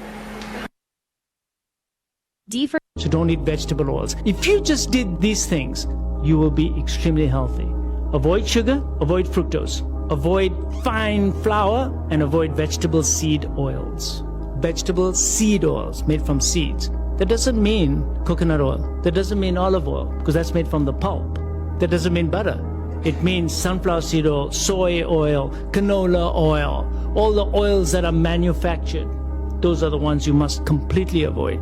So don't eat vegetable oils. If you just did these things, you will be extremely healthy. Avoid sugar, avoid fructose. Avoid fine flour and avoid vegetable seed oils. Vegetable seed oils made from seeds. That doesn't mean coconut oil. That doesn't mean olive oil, because that's made from the pulp. That doesn't mean butter. It means sunflower seed oil, soy oil, canola oil, all the oils that are manufactured. Those are the ones you must completely avoid.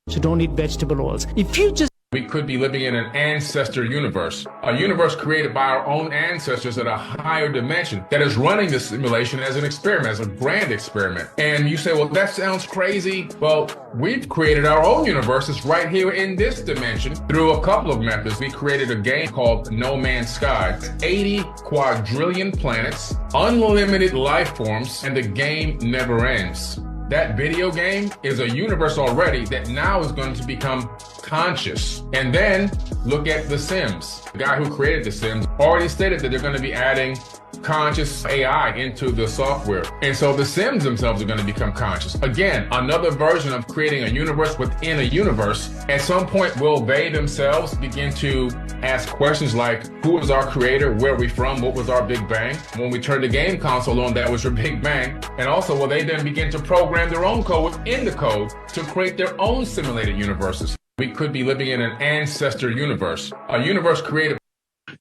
So don't eat vegetable oils. If you just We could be living in an ancestor universe, a universe created by our own ancestors at a higher dimension that is running this simulation as an experiment, as a grand experiment. And you say, well, that sounds crazy. Well, we've created our own universes right here in this dimension through a couple of methods. We created a game called No Man's Sky. 80 quadrillion planets, unlimited life forms, and the game never ends. That video game is a universe already that now is going to become conscious. And then look at The Sims. The guy who created The Sims already stated that they're going to be adding conscious AI into the software. And so The Sims themselves are going to become conscious. Again, another version of creating a universe within a universe. At some point, will they themselves begin to ask questions like, who was our creator? Where are we from? What was our Big Bang? When we turned the game console on, that was your Big Bang. And also, will they then begin to program their own code within the code to create their own simulated universes? We could be living in an ancestor universe, a universe created.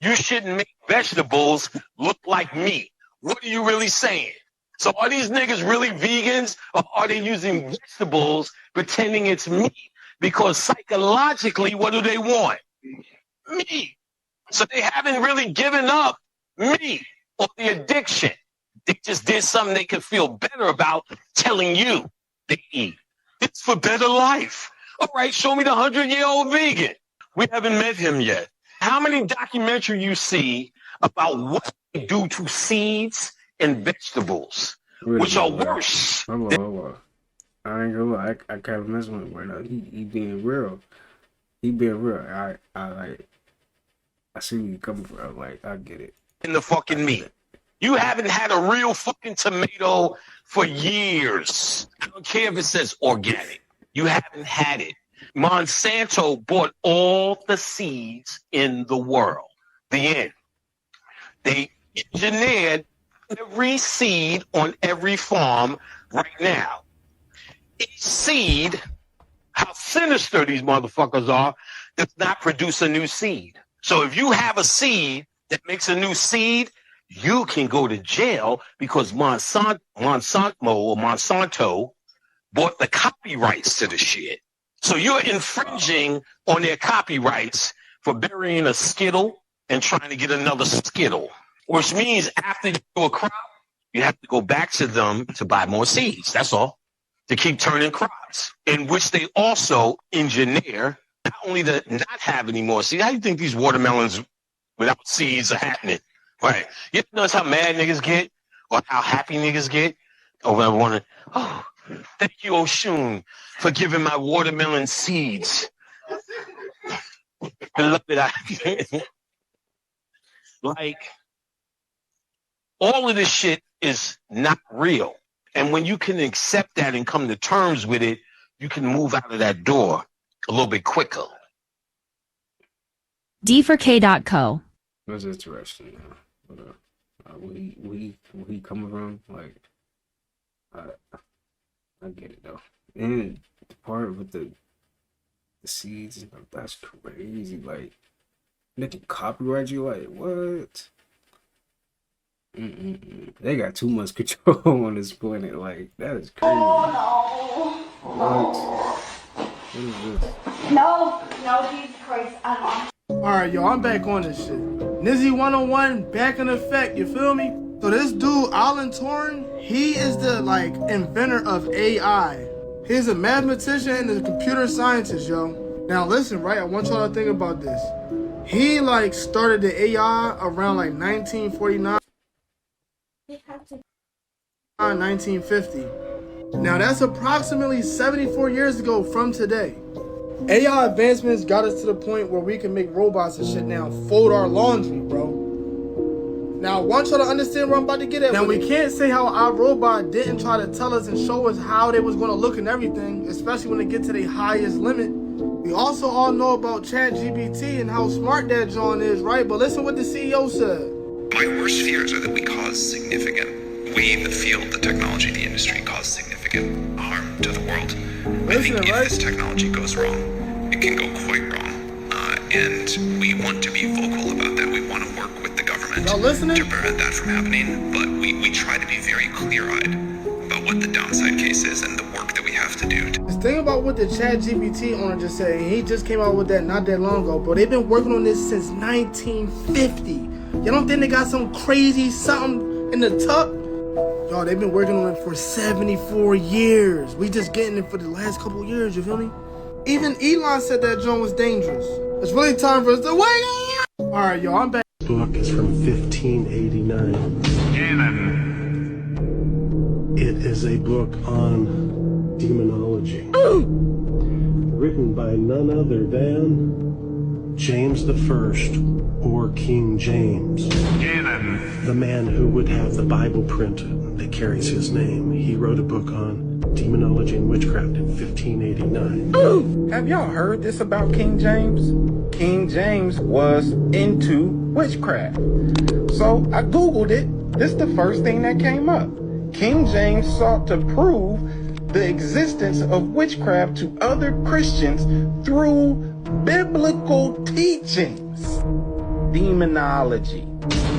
You shouldn't make vegetables look like meat. What are you really saying? So are these niggas really vegans, or are they using vegetables pretending it's meat? Because psychologically, what do they want? Meat. So they haven't really given up me or the addiction. They just did something they could feel better about telling you they eat. It's for better life. All right, show me the 100-year-old vegan. We haven't met him yet. How many documentaries you see about what they do to seeds and vegetables, which are worse? Hold on. I ain't gonna lie. I kind of mess with him right now. He being real. He being real. I see where you coming from. Like, I get it. In the fucking meat. You haven't had a real fucking tomato for years. I don't care if it says organic. You haven't had it. Monsanto bought all the seeds in the world. The end. They engineered every seed on every farm right now. Each seed, how sinister these motherfuckers are, does not produce a new seed. So if you have a seed that makes a new seed, you can go to jail because Monsanto bought the copyrights to the shit. So you're infringing on their copyrights for burying a Skittle and trying to get another Skittle, which means after you do a crop, you have to go back to them to buy more seeds. That's all. To keep turning crops, in which they also engineer not only to not have any more seeds. How do you think these watermelons without seeds are happening? Right. You notice how mad niggas get or how happy niggas get? Or I want to, oh, thank you, Oshun, for giving my watermelon seeds. Beloved, like, all of this shit is not real. And when you can accept that and come to terms with it, you can move out of that door a little bit quicker. D4K.co. That's interesting, man. But, we coming from, like, I get it though. And the part with the seeds and stuff, that's crazy. Like, they can copyright you. Like, what? They got too much control on this planet. Like, that is crazy. Oh no! What is this? No, Jesus Christ, I'm on. Alright, yo, I'm back on this shit. Nizzy 101 back in effect, you feel me? So this dude, Alan Turing, he is the, like, inventor of AI. He's a mathematician and a computer scientist, yo. Now listen, right, I want y'all to think about this. He, like, started the AI around, like, 1949, 1950. Now that's approximately 74 years ago from today. AI advancements got us to the point where we can make robots and shit now fold our laundry, bro. Now I want y'all to understand where I'm about to get at. Now we can't say how our robot didn't try to tell us and show us how they was going to look and everything, especially when they get to their highest limit. We also all know about ChatGPT and how smart that John is, right? But listen what the CEO said. My worst fears are that we, the field, the technology, the industry, cause significant harm to the world. I think if this technology goes wrong, it can go quite wrong. And we want to be vocal about that. We want to work with the government to prevent that from happening. But we try to be very clear-eyed about what the downside case is and the work that we have to do. Just think about what the ChatGPT owner just said. He just came out with that not that long ago. Bro, they've been working on this since 1950. You don't think they got some crazy something in the tuck? Y'all, they've been working on it for 74 years. We just getting it for the last couple years, you feel me? Even Elon said that John was dangerous. It's really time for us to wake up! Alright, y'all, I'm back. This book is from 1589. It is a book on demonology. Written by none other than James I, or King James. The man who would have the Bible printed that carries his name. He wrote a book on demonology and witchcraft in 1589. Have y'all heard this about King James? King James was into witchcraft. So I Googled it. This is the first thing that came up. King James sought to prove the existence of witchcraft to other Christians through biblical teachings. Demonology.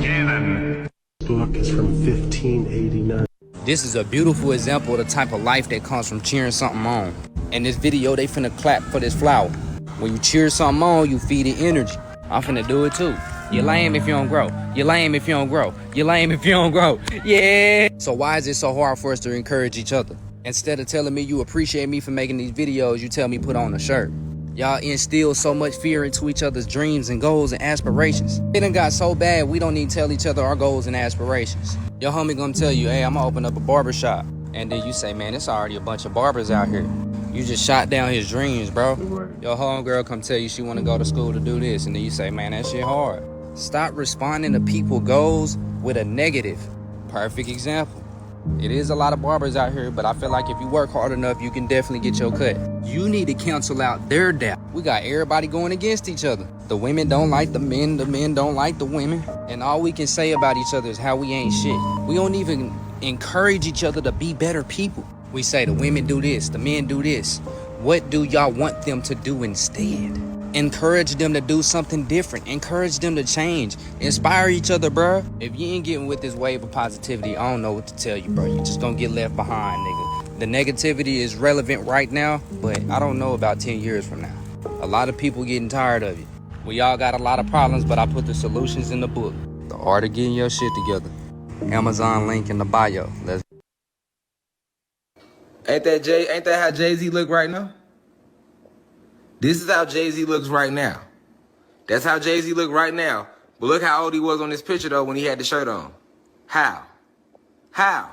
This book is from 1589. This is a beautiful example of the type of life that comes from cheering something on. In this video, they finna clap for this flower. When you cheer something on, you feed it energy. I'm finna do it too. You lame if you don't grow. You lame if you don't grow. You lame if you don't grow. Yeah. So why is it so hard for us to encourage each other? Instead of telling me you appreciate me for making these videos, you tell me put on a shirt. Y'all instill so much fear into each other's dreams and goals and aspirations. It done got so bad we don't even tell each other our goals and aspirations. Your homie gonna tell you, hey, I'm gonna open up a barbershop. And then you say, man, it's already a bunch of barbers out here. You just shot down his dreams, bro. Your homegirl come tell you she wanna go to school to do this. And then you say, man, that shit hard. Stop responding to people's goals with a negative. Perfect example. It is a lot of barbers out here, but I feel like if you work hard enough, you can definitely get your cut. You need to cancel out their doubt. We got everybody going against each other. The women don't like the men don't like the women. And all we can say about each other is how we ain't shit. We don't even encourage each other to be better people. We say the women do this, the men do this. What do y'all want them to do instead? Encourage them to do something different. Encourage them to change. Inspire each other, bro. If you ain't getting with this wave of positivity, I don't know what to tell you, bro. You just gonna get left behind, nigga. The negativity is relevant right now, but I don't know about 10 years from now. A lot of people getting tired of it. We all got a lot of problems, but I put the solutions in the book. The art of getting your shit together. Amazon link in the bio. Let's. Ain't that how Jay-Z look right now? This is how Jay-Z looks right now. That's how Jay-Z look right now. But look how old he was on this picture, though, when he had the shirt on. How? How?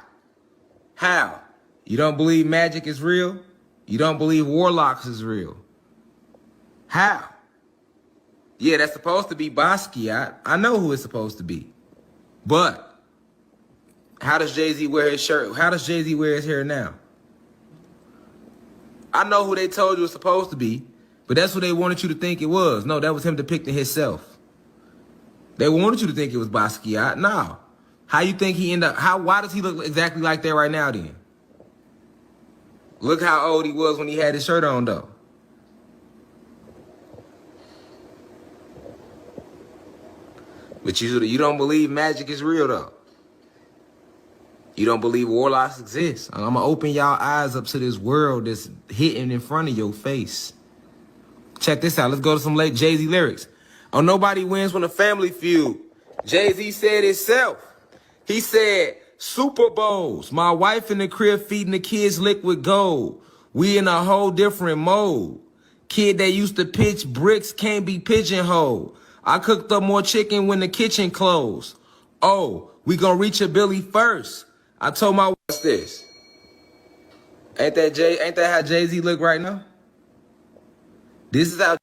How? You don't believe magic is real? You don't believe warlocks is real? How? Yeah, that's supposed to be Basquiat. I know who it's supposed to be. But how does Jay-Z wear his shirt? How does Jay-Z wear his hair now? I know who they told you it's supposed to be. But that's what they wanted you to think it was. No, that was him depicting himself. They wanted you to think it was Basquiat. No. How you think he ended up, why does he look exactly like that right now then? Look how old he was when he had his shirt on though. But you don't believe magic is real though. You don't believe warlocks exist. I'm gonna open y'all eyes up to this world that's hitting in front of your face. Check this out. Let's go to some late Jay-Z lyrics. Oh, nobody wins when a family feud. Jay-Z said itself. He said, Super Bowls. My wife in the crib feeding the kids liquid gold. We in a whole different mode. Kid that used to pitch bricks can't be pigeonholed. I cooked up more chicken when the kitchen closed. Oh, we gonna reach a Billy first. I told my what's this? Ain't that how Jay-Z look right now? This is how.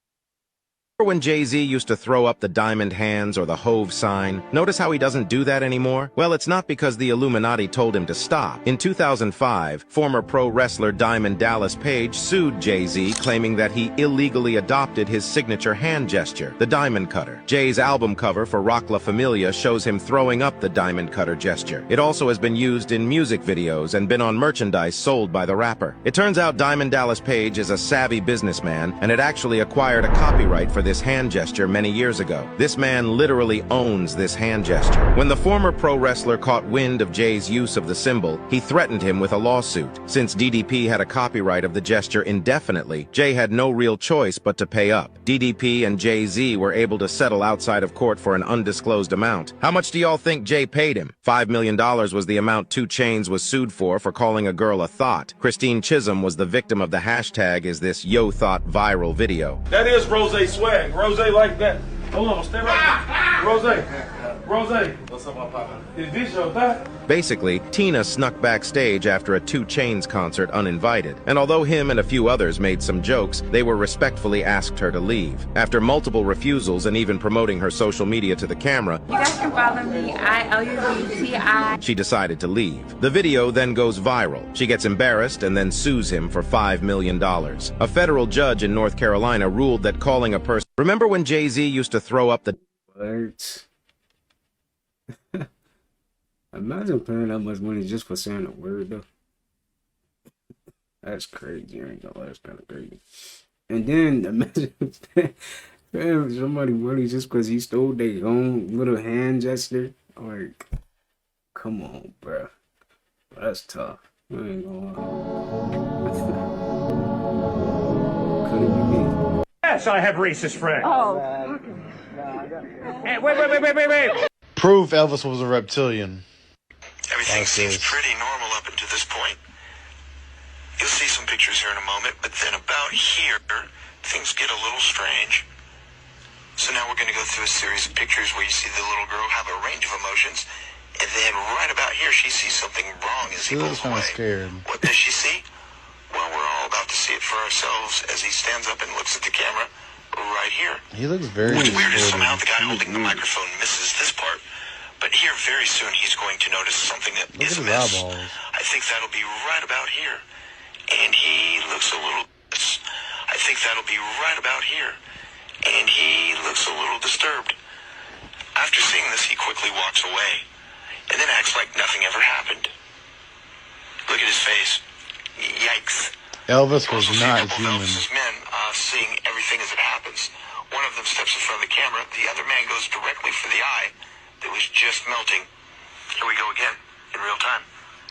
When Jay-Z used to throw up the diamond hands or the Hove sign, notice how he doesn't do that anymore? Well, it's not because the Illuminati told him to stop. In 2005, former pro wrestler Diamond Dallas Page sued Jay-Z, claiming that he illegally adopted his signature hand gesture, the diamond cutter. Jay's album cover for Rock La Familia shows him throwing up the diamond cutter gesture. It also has been used in music videos and been on merchandise sold by the rapper. It turns out Diamond Dallas Page is a savvy businessman and had actually acquired a copyright for this hand gesture many years ago. This man literally owns this hand gesture. When the former pro wrestler caught wind of Jay's use of the symbol, he threatened him with a lawsuit. Since DDP had a copyright of the gesture indefinitely, Jay had no real choice but to pay up. DDP and Jay-Z were able to settle outside of court for an undisclosed amount. How much do y'all think Jay paid him? $5 million was the amount 2 Chainz was sued for calling a girl a thought. Christine Chisholm was the victim of the hashtag is this yo thought viral video. That is Rose swag. Rose like that. Hold on, stay right there. Rose. What's up, my papa? Is this your thought? Basically, Tina snuck backstage after a 2 Chainz concert uninvited, and although him and a few others made some jokes, they were respectfully asked her to leave. After multiple refusals and even promoting her social media to the camera, you guys can follow me, ILUBTI. She decided to leave. The video then goes viral. She gets embarrassed and then sues him for $5 million. A federal judge in North Carolina ruled that calling a person... Remember when Jay-Z used to throw up the... What? Imagine paying that much money just for saying a word, though. That's crazy. I ain't gonna lie, that's kind of crazy. And then imagine paying somebody money just because he stole their own little hand gesture. Like, come on, bro. That's tough. I ain't gonna lie. Couldn't be me. Yes, I have racist friends. Oh, Hey, wait. Prove Elvis was a reptilian. Everything seems pretty normal up until this point. You'll see some pictures here in a moment, but then about here, things get a little strange. So now we're going to go through a series of pictures where you see the little girl have a range of emotions, and then right about here, she sees something wrong as he pulls away. Scared. What does she see? Well, we're all about to see it for ourselves as he stands up and looks at the camera right here. He looks very What's weird is somehow the guy holding the microphone misses this part, but here very soon he's going to notice something that is amiss. I think that'll be right about here. And he looks a little... I think that'll be right about here. And he looks a little disturbed. After seeing this, he quickly walks away, and then acts like nothing ever happened. Look at his face. Yikes. Elvis was not human. Elvis's men seeing everything as it happens. One of them steps in front of the camera. The other man goes directly for the eye that was just melting. Here we go again, in real time.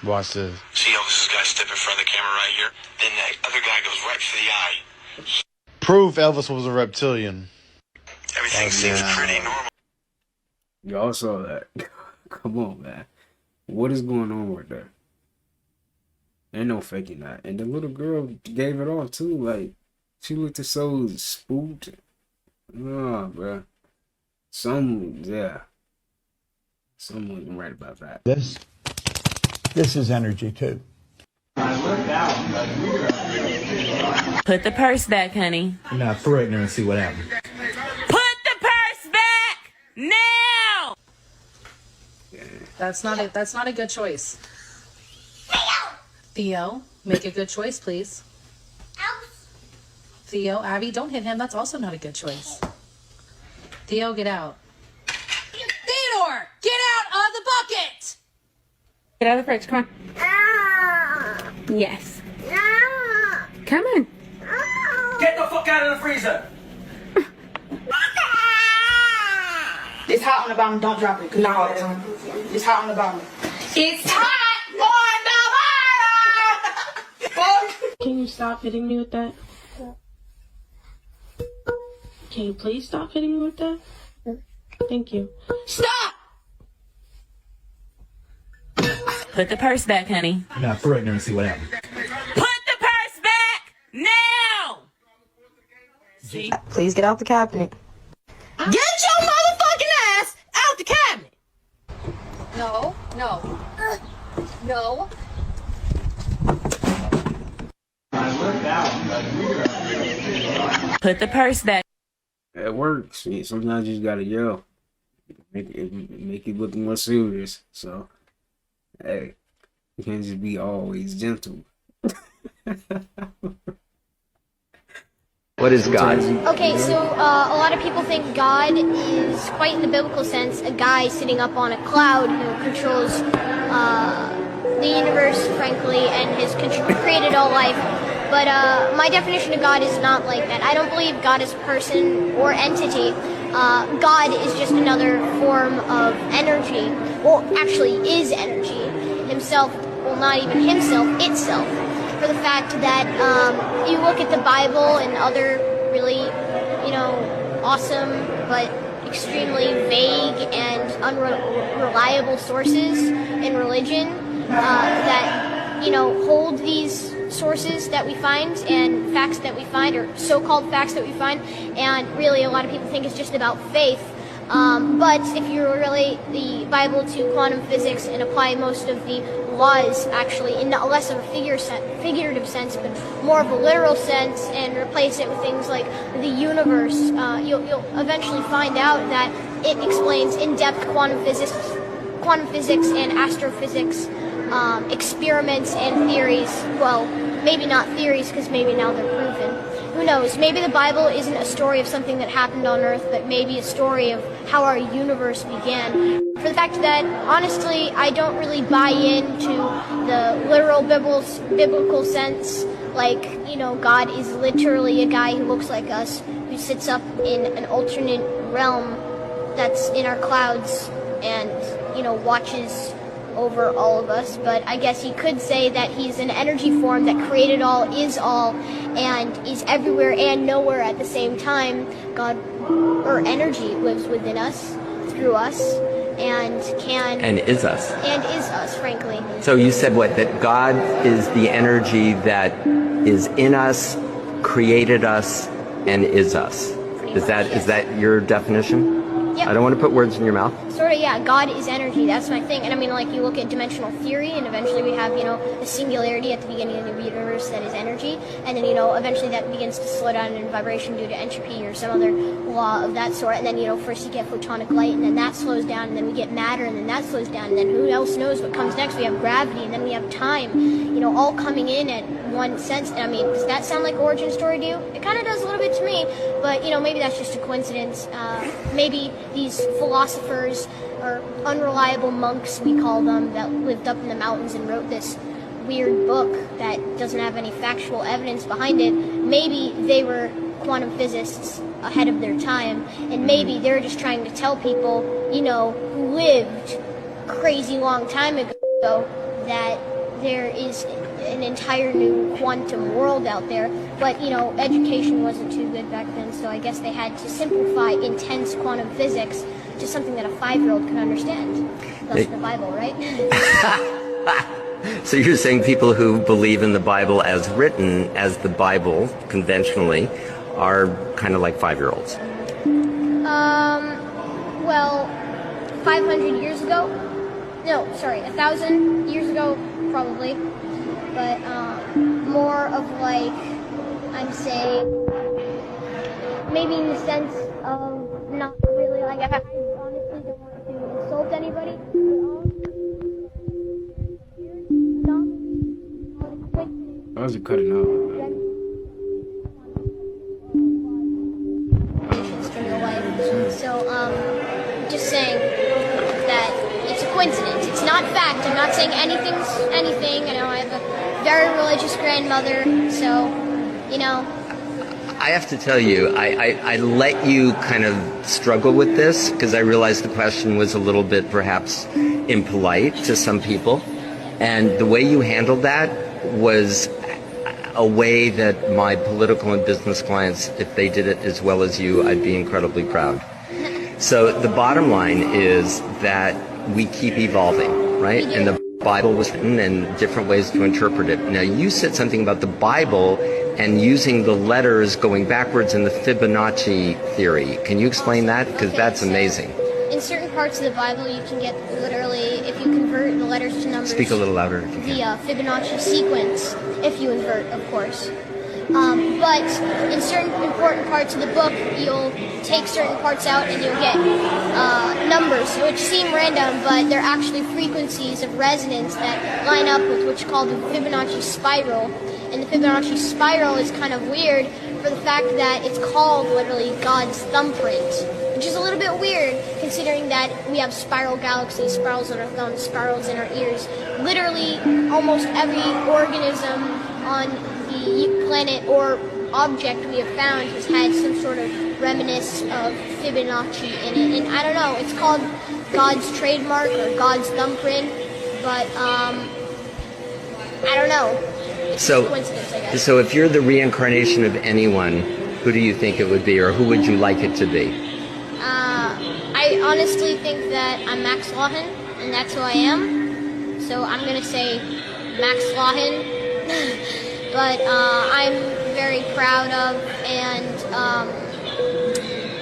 Watch this. See Elvis's guy step in front of the camera right here? Then the other guy goes right for the eye. Prove Elvis was a reptilian. Everything seems pretty normal. Y'all saw that. Come on, man. What is going on with that? Ain't no faking that. And the little girl gave it off too. Like, she looked so spooked. Nah, bro. Something wasn't right about that. This is energy too. Put the purse back, honey. Now threaten her and see what happens. Put the purse back now. That's not a good choice. Theo, make a good choice, please. Theo, Abby, don't hit him. That's also not a good choice. Theo, get out. Theodore, get out of the bucket. Get out of the fridge. Come on. Yes. Come on. Get the fuck out of the freezer. It's hot on the bottom. Don't drop it. Not all the time. It's hot on the bottom. It's hot on the bottom. Can you stop hitting me with that? Can you please stop hitting me with that? Thank you. Stop! Put the purse back, honey. Now threaten her and see what happens. Put the purse back now. See? Please get out the cabinet. Get your motherfucking ass out the cabinet. No. Put the purse back. It works. Sometimes you just gotta yell. Make it look more serious. So, hey, you can't just be always gentle. What is God? Okay, so a lot of people think God is, quite in the biblical sense, a guy sitting up on a cloud who controls the universe, frankly, and has created all life. But my definition of God is not like that. I don't believe God is a person or entity. God is just another form of energy. Well, actually is energy. Himself, well, not even himself, itself. For the fact that you look at the Bible and other really, awesome but extremely vague and unreliable sources in religion that, hold these sources that we find and facts that we find, or so-called facts that we find, and really a lot of people think it's just about faith. But if you relate the Bible to quantum physics and apply most of the laws actually in less of a figurative sense, but more of a literal sense, and replace it with things like the universe, you'll eventually find out that it explains in-depth quantum physics and astrophysics, experiments and theories. Well, maybe not theories, because maybe now they're proven. Who knows? Maybe the Bible isn't a story of something that happened on Earth, but maybe a story of how our universe began. For the fact that, honestly, I don't really buy into the literal biblical sense, like, God is literally a guy who looks like us, who sits up in an alternate realm that's in our clouds and, watches over all of us. But I guess you could say that he's an energy form that created all, is all, and is everywhere and nowhere at the same time. God or energy lives within us, through us, and can... And is us. And is us, frankly. So you said what? That God is the energy that is in us, created us, and is us. Is that your definition? Yep. I don't want to put words in your mouth. Sort of, yeah. God is energy. That's my thing. And I mean, like, you look at dimensional theory, and eventually we have, a singularity at the beginning of the universe that is energy. And then, eventually that begins to slow down in vibration due to entropy or some other law of that sort. And then, first you get photonic light, and then that slows down, and then we get matter, and then that slows down. And then who else knows what comes next? We have gravity, and then we have time, all coming in at one sense. And I mean, does that sound like origin story to you? It kind of does a little bit to me, but, maybe that's just a coincidence. Maybe these philosophers or unreliable monks, we call them, that lived up in the mountains and wrote this weird book that doesn't have any factual evidence behind it. Maybe they were quantum physicists ahead of their time, and maybe they're just trying to tell people, who lived a crazy long time ago, that there is an entire new quantum world out there. But, education wasn't too good back then, so I guess they had to simplify intense quantum physics to something that a 5-year-old could understand. That's the Bible, right? So you're saying people who believe in the Bible as written, as the Bible conventionally, are kind of like 5-year-olds? Well, 500 years ago? No, sorry, 1,000 years ago, probably. But more of like, I'm saying, maybe in the sense of not really, like, I honestly don't want to insult anybody. I was cutting out. So, just saying that it's a coincidence. It's not fact. I'm not saying anything's anything. I know I have a very religious grandmother, so, I have to tell you, I let you kind of struggle with this because I realized the question was a little bit perhaps impolite to some people. And the way you handled that was a way that my political and business clients, if they did it as well as you, I'd be incredibly proud. So the bottom line is that we keep evolving, right? And the Bible was written and different ways to interpret it. Now, you said something about the Bible and using the letters going backwards in the Fibonacci theory. Can you explain that? Because that's amazing. In certain parts of the Bible, you can get literally, if you convert the letters to numbers... Speak a little louder if you can. The Fibonacci sequence, if you invert, of course. But in certain important parts of the book, you'll take certain parts out and you'll get numbers, which seem random, but they're actually frequencies of resonance that line up with what's called the Fibonacci spiral. And the Fibonacci spiral is kind of weird for the fact that it's called literally God's thumbprint, which is a little bit weird considering that we have spiral galaxies, spirals in our thumbs, spirals in our ears. Literally, almost every organism on the planet or object we have found has had some sort of reminiscence of Fibonacci in it. And I don't know, it's called God's trademark or God's thumbprint, but I don't know. It's So, a coincidence, I guess. so if you're the reincarnation of anyone, who do you think it would be, or who would you like it to be? I honestly think that I'm Max Lawson, and that's who I am. So I'm going to say Max Lawson. But I'm very proud of and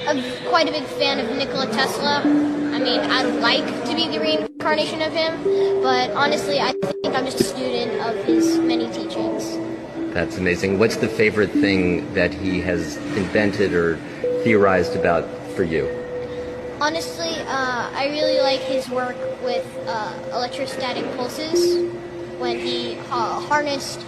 I'm quite a big fan of Nikola Tesla. I mean, I'd like to be the reincarnation of him, but honestly, I think I'm just a student of his many teachings. That's amazing. What's the favorite thing that he has invented or theorized about for you? Honestly, I really like his work with electrostatic pulses when he harnessed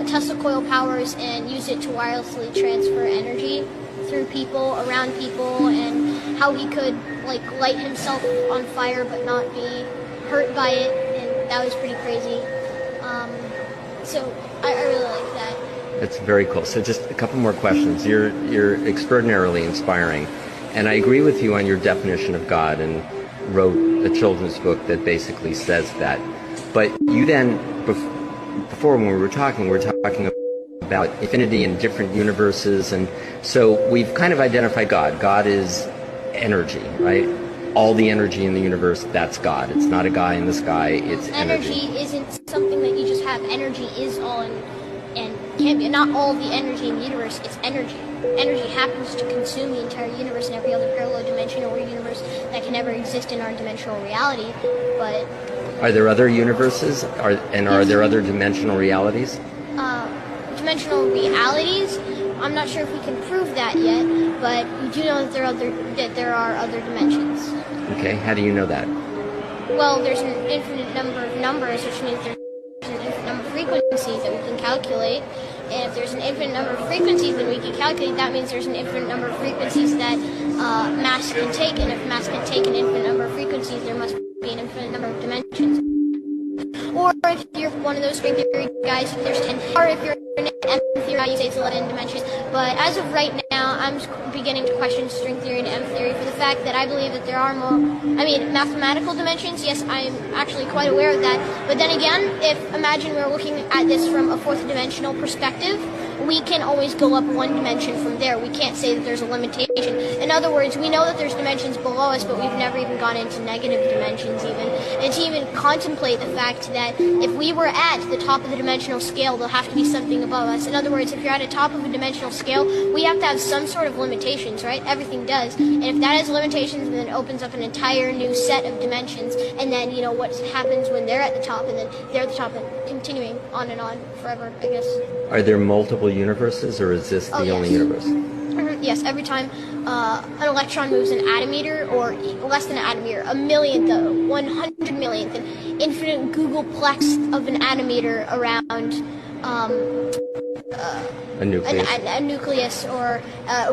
Tesla coil powers and used it to wirelessly transfer energy through people, around people, and how he could light himself on fire but not be hurt by it, and that was pretty crazy. So I really like that. That's very cool. So just a couple more questions. You're extraordinarily inspiring, and I agree with you on your definition of God, and wrote a children's book that basically says that. But you then, before when we were talking about infinity and different universes, and so we've kind of identified God. God is energy, right? All the energy in the universe, that's God. It's not a guy in the sky, it's energy. Energy isn't something that you just have. Energy is all and can be. Not all the energy in the universe, it's energy. Energy happens to consume the entire universe and every other parallel dimension or universe that can ever exist in our dimensional reality, but... Are there other universes? Are there other dimensional realities? Dimensional realities, I'm not sure if we can prove that yet, but we do know that there are other dimensions. Okay, how do you know that? Well, there's an infinite number of numbers, which means there's an infinite number of frequencies that we can calculate. And if there's an infinite number of frequencies that we can calculate, that means there's an infinite number of frequencies that mass can take. And if mass can take an infinite number of frequencies, there must be an infinite number of dimensions. Or if you're one of those string theory guys, there's 10. Or if you're an M theory, you say it's 11 dimensions. But as of right now, I'm beginning to question string theory and M theory for the fact that I believe that there are more, mathematical dimensions. Yes, I'm actually quite aware of that. But then again, imagine we're looking at this from a fourth dimensional perspective, we can always go up one dimension from there. We can't say that there's a limitation. In other words, we know that there's dimensions below us, but we've never even gone into negative dimensions even. And to even contemplate the fact that if we were at the top of the dimensional scale, there'll have to be something above us. In other words, if you're at the top of a dimensional scale, we have to have some sort of limitations, right? Everything does. And if that has limitations, then it opens up an entire new set of dimensions. And then, what happens when they're at the top, and then they're at the top, and continuing on and on forever, I guess. Are there multiple universes, or is this the only universe? Yes, every time an electron moves an atometer, or less than an atometer, a millionth, 100 millionth, an infinite googolplex of an atometer around a nucleus. A nucleus, or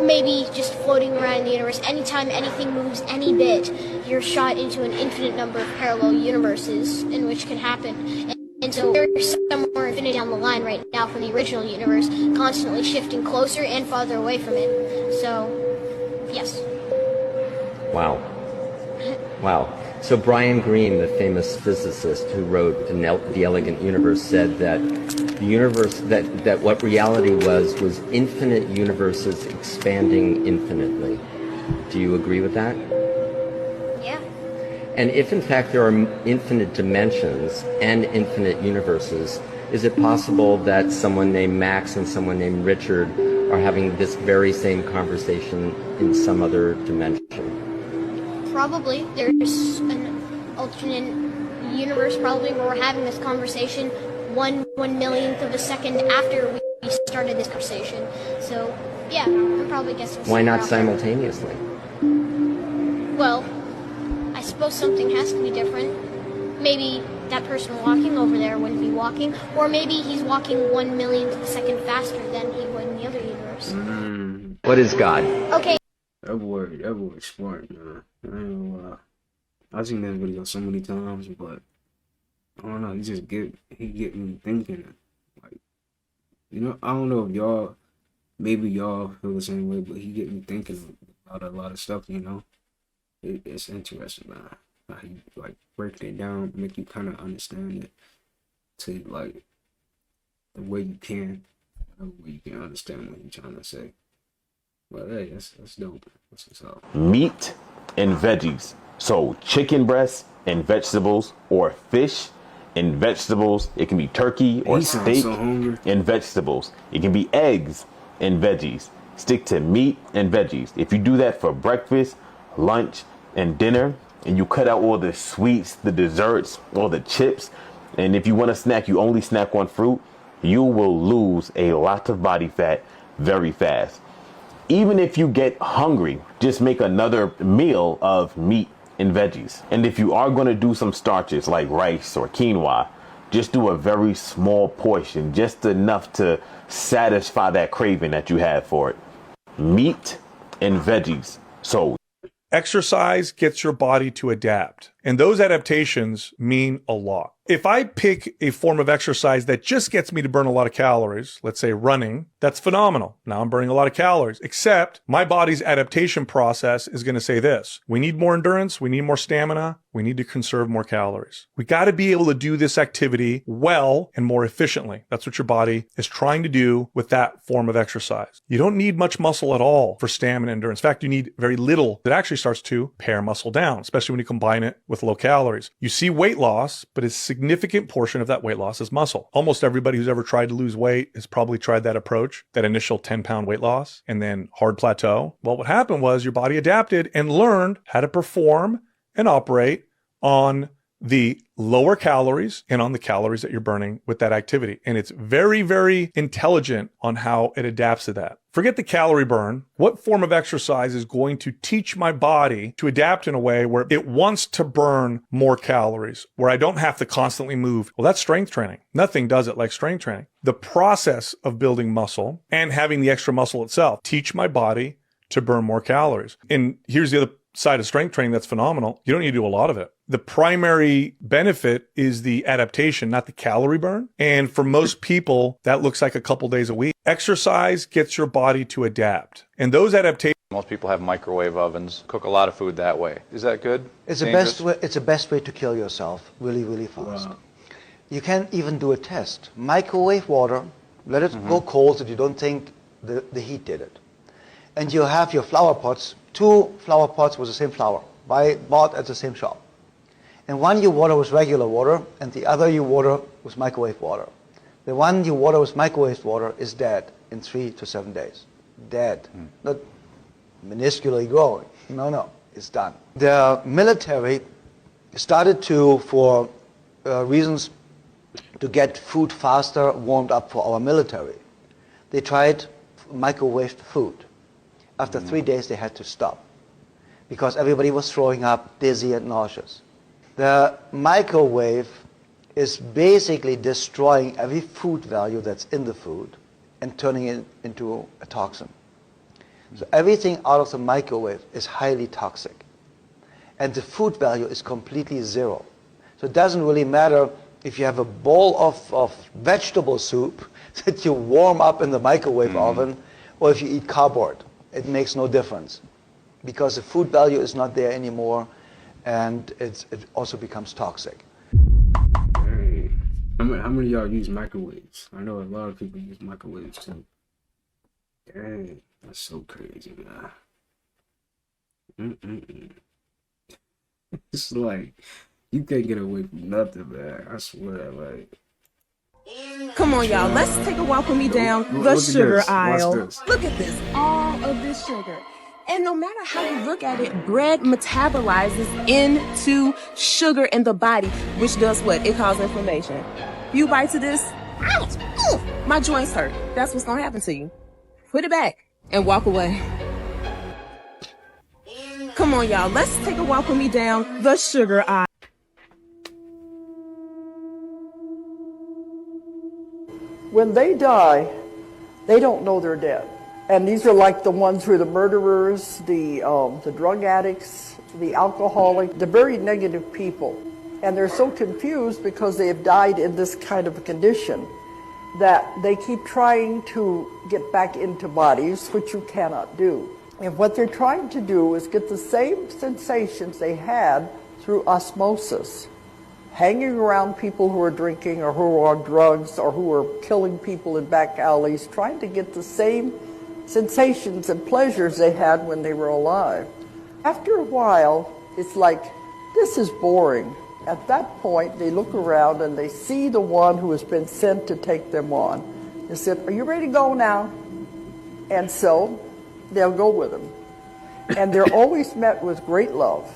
maybe just floating around in the universe. Anytime anything moves any bit, you're shot into an infinite number of parallel universes in which can happen. And so we're somewhere infinite down the line right now from the original universe, constantly shifting closer and farther away from it. So, yes. Wow. Wow. So Brian Greene, the famous physicist who wrote The Elegant Universe, said that the universe, that what reality was infinite universes expanding infinitely. Do you agree with that? Yeah. And if in fact there are infinite dimensions and infinite universes, is it possible that someone named Max and someone named Richard are having this very same conversation in some other dimension? Probably. There's an alternate universe probably where we're having this conversation one millionth of a second after we started this conversation. So, yeah, I'm probably guessing. Why not simultaneously? Well, I suppose something has to be different. Maybe that person walking over there wouldn't be walking, or maybe he's walking 1 millionth of a second faster than he would in the other universe. What is God? Okay. That boy smart, man. I ain't gonna lie. I've seen that video so many times, but I don't know. He get me thinking. Like, I don't know if maybe y'all feel the same way, but he get me thinking about a lot of stuff. It's interesting, man. How he break it down, make you kind of understand it to the way you can, whatever way you can understand what he's trying to say. But hey, that's dope. That's what's up. Meat and veggies. So chicken breasts and vegetables, or fish and vegetables. It can be turkey or steak and vegetables. It can be eggs and veggies. Stick to meat and veggies. If you do that for breakfast, lunch, and dinner, and you cut out all the sweets, the desserts, all the chips, and if you want to snack, you only snack on fruit, you will lose a lot of body fat very fast. Even if you get hungry, just make another meal of meat and veggies. And if you are going to do some starches like rice or quinoa, just do a very small portion, just enough to satisfy that craving that you have for it. Meat and veggies. So exercise gets your body to adapt. And those adaptations mean a lot. If I pick a form of exercise that just gets me to burn a lot of calories, let's say running, that's phenomenal. Now I'm burning a lot of calories, except my body's adaptation process is going to say this: we need more endurance, we need more stamina, we need to conserve more calories. We got to be able to do this activity well and more efficiently. That's what your body is trying to do with that form of exercise. You don't need much muscle at all for stamina and endurance. In fact, you need very little. It actually starts to pare muscle down, especially when you combine it with low calories. You see weight loss, but it's significant portion of that weight loss is muscle. Almost everybody who's ever tried to lose weight has probably tried that approach, that initial 10-pound weight loss and then hard plateau. Well, what happened was your body adapted and learned how to perform and operate on the lower calories and on the calories that you're burning with that activity. And it's very, very intelligent on how it adapts to that. Forget the calorie burn. What form of exercise is going to teach my body to adapt in a way where it wants to burn more calories, where I don't have to constantly move? Well, that's strength training. Nothing does it like strength training. The process of building muscle and having the extra muscle itself teach my body to burn more calories. And here's the other side of strength training that's phenomenal. You don't need to do a lot of it. The primary benefit is the adaptation, not the calorie burn. And for most people, that looks like a couple days a week. Exercise gets your body to adapt. And those adaptations... Most people have microwave ovens, cook a lot of food that way. Is that good? It's the best way, it's the best way to kill yourself really, really fast. Wow. You can even do a test. Microwave water, let it go cold so you don't think the heat did it. And you have your flower pots, 2 flower pots with the same flower, bought at the same shop. And one you water with regular water, and the other you water with microwave water. The one you water with microwave water is dead in 3 to 7 days. Dead. Not minusculely growing. No, it's done. The military started to, for reasons to get food faster warmed up for our military, they tried microwaved food. After 3 days, they had to stop because everybody was throwing up, dizzy and nauseous. The microwave is basically destroying every food value that's in the food and turning it into a toxin. So everything out of the microwave is highly toxic. And the food value is completely zero. So it doesn't really matter if you have a bowl of vegetable soup that you warm up in the microwave oven or if you eat cardboard. It makes no difference because the food value is not there anymore and it also becomes toxic. Hey, how many of y'all use microwaves? I know a lot of people use microwaves too. Dang, that's so crazy, man. It's like, you can't get away from nothing, man. I swear, like. Come on, y'all. Let's take a walk with me down the sugar aisle. Look at this. All of this sugar. And no matter how you look at it, bread metabolizes into sugar in the body, which does what? It causes inflammation. Few bites of this, ouch, my joints hurt. That's what's going to happen to you. Put it back and walk away. Come on, y'all. Let's take a walk with me down the sugar aisle. When they die, they don't know they're dead. And these are like the ones who are the murderers, the drug addicts, the alcoholic, the very negative people. And they're so confused because they have died in this kind of a condition that they keep trying to get back into bodies, which you cannot do. And what they're trying to do is get the same sensations they had through osmosis. Hanging around people who are drinking or who are on drugs or who are killing people in back alleys, trying to get the same sensations and pleasures they had when they were alive. After a while, it's like, this is boring. At that point, they look around and they see the one who has been sent to take them on. They said, are you ready to go now? And so they'll go with them. And they're always met with great love,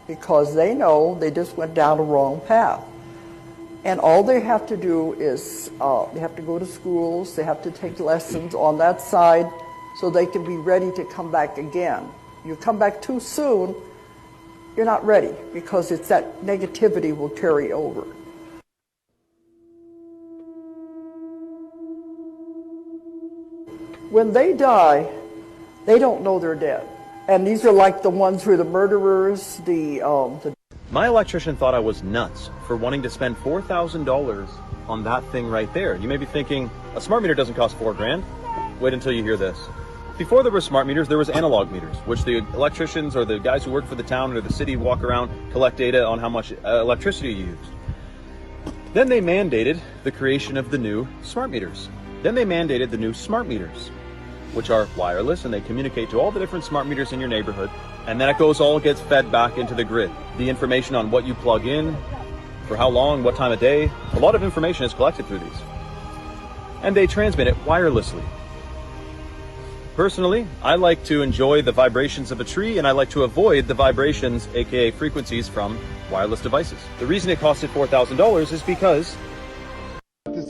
because they know they just went down a wrong path. And all they have to do is, they have to go to schools, they have to take lessons on that side so they can be ready to come back again. You come back too soon, you're not ready, because it's that negativity will carry over. When they die, they don't know they're dead. And these are like the ones who are the murderers, My electrician thought I was nuts for wanting to spend $4,000 on that thing right there. You may be thinking, a smart meter doesn't cost $4 grand. Wait until you hear this. Before there were smart meters, there was analog meters, which the electricians or the guys who work for the town or the city walk around, collect data on how much electricity you used. Then they mandated the creation of the new smart meters. Then they mandated the new smart meters, which are wireless, and they communicate to all the different smart meters in your neighborhood. And then all gets fed back into the grid. The information on what you plug in, for how long, what time of day, a lot of information is collected through these. And they transmit it wirelessly. Personally, I like to enjoy the vibrations of a tree, and I like to avoid the vibrations, aka frequencies, from wireless devices. The reason it costed $4,000 is because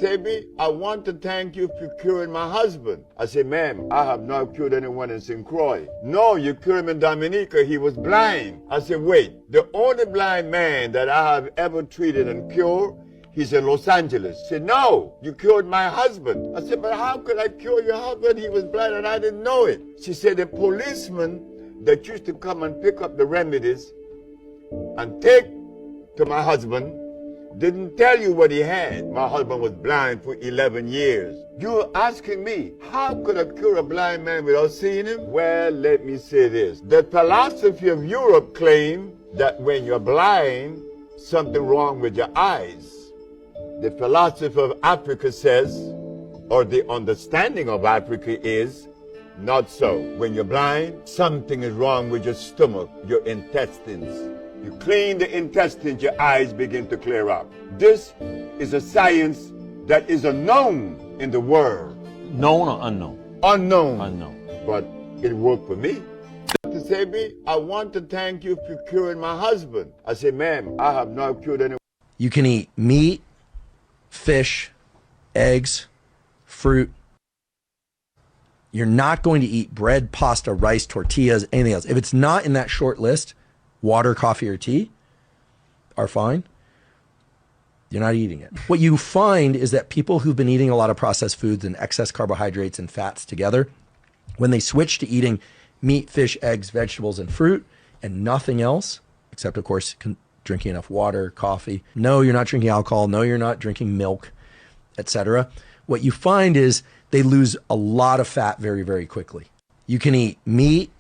Sabi, I want to thank you for curing my husband. I said, ma'am, I have not cured anyone in St. Croix. No, you cured him in Dominica. He was blind. I said, wait, the only blind man that I have ever treated and cured, he's in Los Angeles. She said, no, you cured my husband. I said, but how could I cure your husband? He was blind and I didn't know it. She said, the policeman that used to come and pick up the remedies and take to my husband didn't tell you what he had. My husband was blind for 11 years. You're asking me, how could I cure a blind man without seeing him? Well, let me say this. The philosophy of Europe claims that when you're blind, something wrong with your eyes. The philosophy of Africa says, or the understanding of Africa is, not so. When you're blind, something is wrong with your stomach, your intestines. You clean the intestines, your eyes begin to clear up. This is a science that is unknown in the world. Known or unknown? Unknown. Unknown. But it worked for me. Dr. Sebi, I want to thank you for curing my husband. I said, ma'am, I have not cured anyone. You can eat meat, fish, eggs, fruit. You're not going to eat bread, pasta, rice, tortillas, anything else. If it's not in that short list, water, coffee, or tea are fine. You're not eating it. What you find is that people who've been eating a lot of processed foods and excess carbohydrates and fats together, when they switch to eating meat, fish, eggs, vegetables, and fruit, and nothing else, except, of course, drinking enough water, coffee. No, you're not drinking alcohol. No, you're not drinking milk, etc. What you find is they lose a lot of fat very, very quickly. You can eat meat,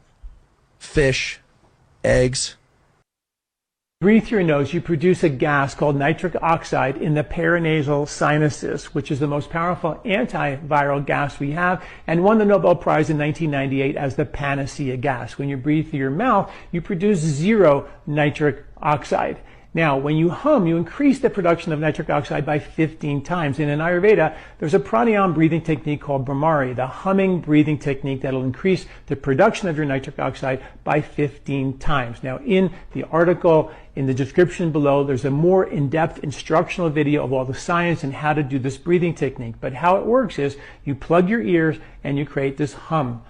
fish, eggs. Breathe through your nose, you produce a gas called nitric oxide in the paranasal sinuses, which is the most powerful antiviral gas we have, and won the Nobel Prize in 1998 as the panacea gas. When you breathe through your mouth, you produce zero nitric oxide. Now, when you hum, you increase the production of nitric oxide by 15 times. And in Ayurveda, there's a pranayama breathing technique called Brahmari, the humming breathing technique that'll increase the production of your nitric oxide by 15 times. Now, in the article, in the description below, there's a more in-depth instructional video of all the science and how to do this breathing technique. But how it works is you plug your ears and you create this hum.